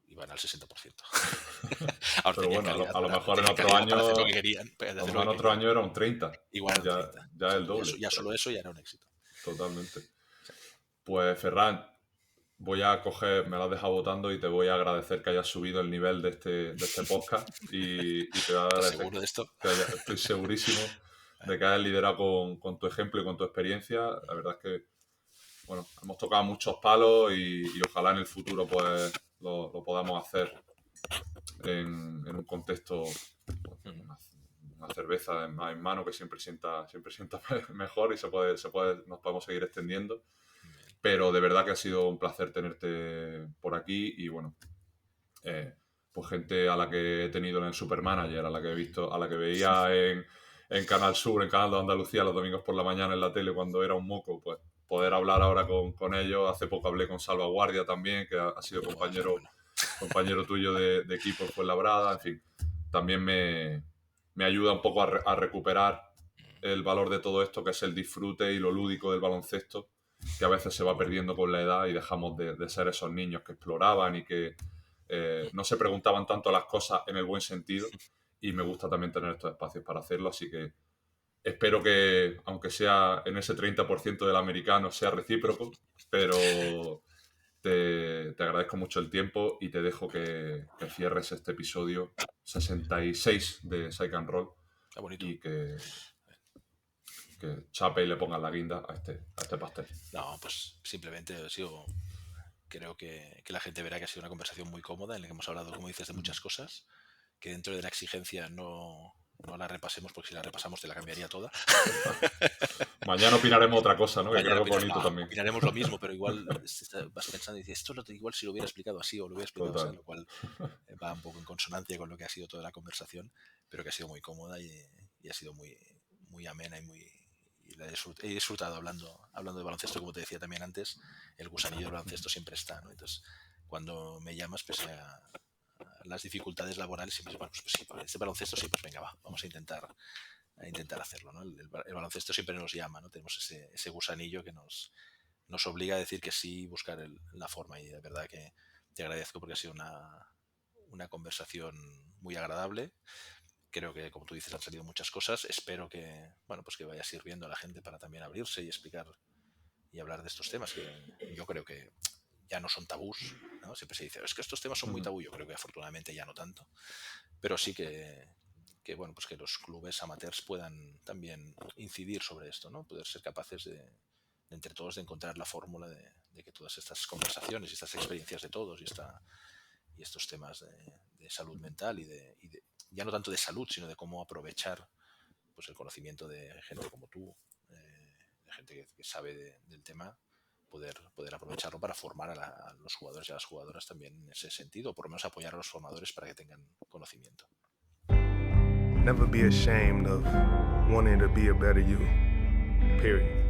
iban al 60%. Ahora pero bueno, a lo mejor en otro año. Para hacer lo que querían. A lo mejor en otro año era un 30. Igual un 30. Ya es el doble. Ya solo eso ya era un éxito. Totalmente. Pues Ferran, me lo has dejado votando y te voy a agradecer que hayas subido el nivel de este podcast y te voy a agradecer. ¿Estás seguro de esto? Estoy segurísimo de que hayas liderado con tu ejemplo y con tu experiencia. La verdad es que, bueno, hemos tocado muchos palos y ojalá en el futuro pues lo podamos hacer en un contexto, una cerveza en mano que siempre sienta mejor y nos podemos seguir extendiendo. Pero de verdad que ha sido un placer tenerte por aquí y bueno, pues gente a la que he tenido en el Supermanager, a la que he visto, a la que veía en Canal Sur, en Canal de Andalucía los domingos por la mañana en la tele cuando era un moco, pues poder hablar ahora con ellos. Hace poco hablé con Salvaguardia también, que ha sido Bueno, compañero tuyo de equipo en Fuenlabrada. En fin, también me ayuda un poco a recuperar el valor de todo esto, que es el disfrute y lo lúdico del baloncesto, que a veces se va perdiendo con la edad y dejamos de ser esos niños que exploraban y que no se preguntaban tanto las cosas en el buen sentido, y me gusta también tener estos espacios para hacerlo, así que espero que, aunque sea en ese 30% del americano, sea recíproco, pero te agradezco mucho el tiempo y te dejo que cierres este episodio 66 de Psych and Roll bonito. y que chape y le pongan la guinda a este pastel. No, pues simplemente creo que la gente verá que ha sido una conversación muy cómoda en la que hemos hablado, como dices, de muchas cosas, que dentro de la exigencia no la repasemos, porque si la repasamos te la cambiaría toda. Mañana opinaremos otra cosa, ¿no? Que creo que es bonito también. Opinaremos lo mismo, pero igual vas pensando y dices, igual si lo hubiera explicado así o lo hubiera explicado así, lo cual va un poco en consonancia con lo que ha sido toda la conversación, pero que ha sido muy cómoda y ha sido muy, muy amena y he disfrutado hablando de baloncesto, como te decía también antes. El gusanillo del baloncesto siempre está, ¿no? Entonces, cuando me llamas, pese a las dificultades laborales, siempre pues sí, este baloncesto sí, pues venga, vamos a intentar hacerlo, ¿no? El baloncesto siempre nos llama, ¿no? Tenemos ese gusanillo que nos obliga a decir que sí y buscar la forma, y de verdad que te agradezco porque ha sido una conversación muy agradable. Creo que, como tú dices, han salido muchas cosas. Espero que, pues que vaya sirviendo a la gente para también abrirse y explicar y hablar de estos temas que yo creo que ya no son tabús, ¿no? Siempre se dice, es que estos temas son muy tabú. Yo creo que afortunadamente ya no tanto, pero sí que pues que los clubes amateurs puedan también incidir sobre esto, ¿no? Poder ser capaces de entre todos de encontrar la fórmula de que todas estas conversaciones y estas experiencias de todos y estos temas de salud mental y de ya no tanto de salud, sino de cómo aprovechar pues el conocimiento de gente como tú, de gente que sabe del tema, poder aprovecharlo para formar a los jugadores y a las jugadoras también en ese sentido, o por lo menos apoyar a los formadores para que tengan conocimiento. Never be ashamed of wanting to be a better you, period.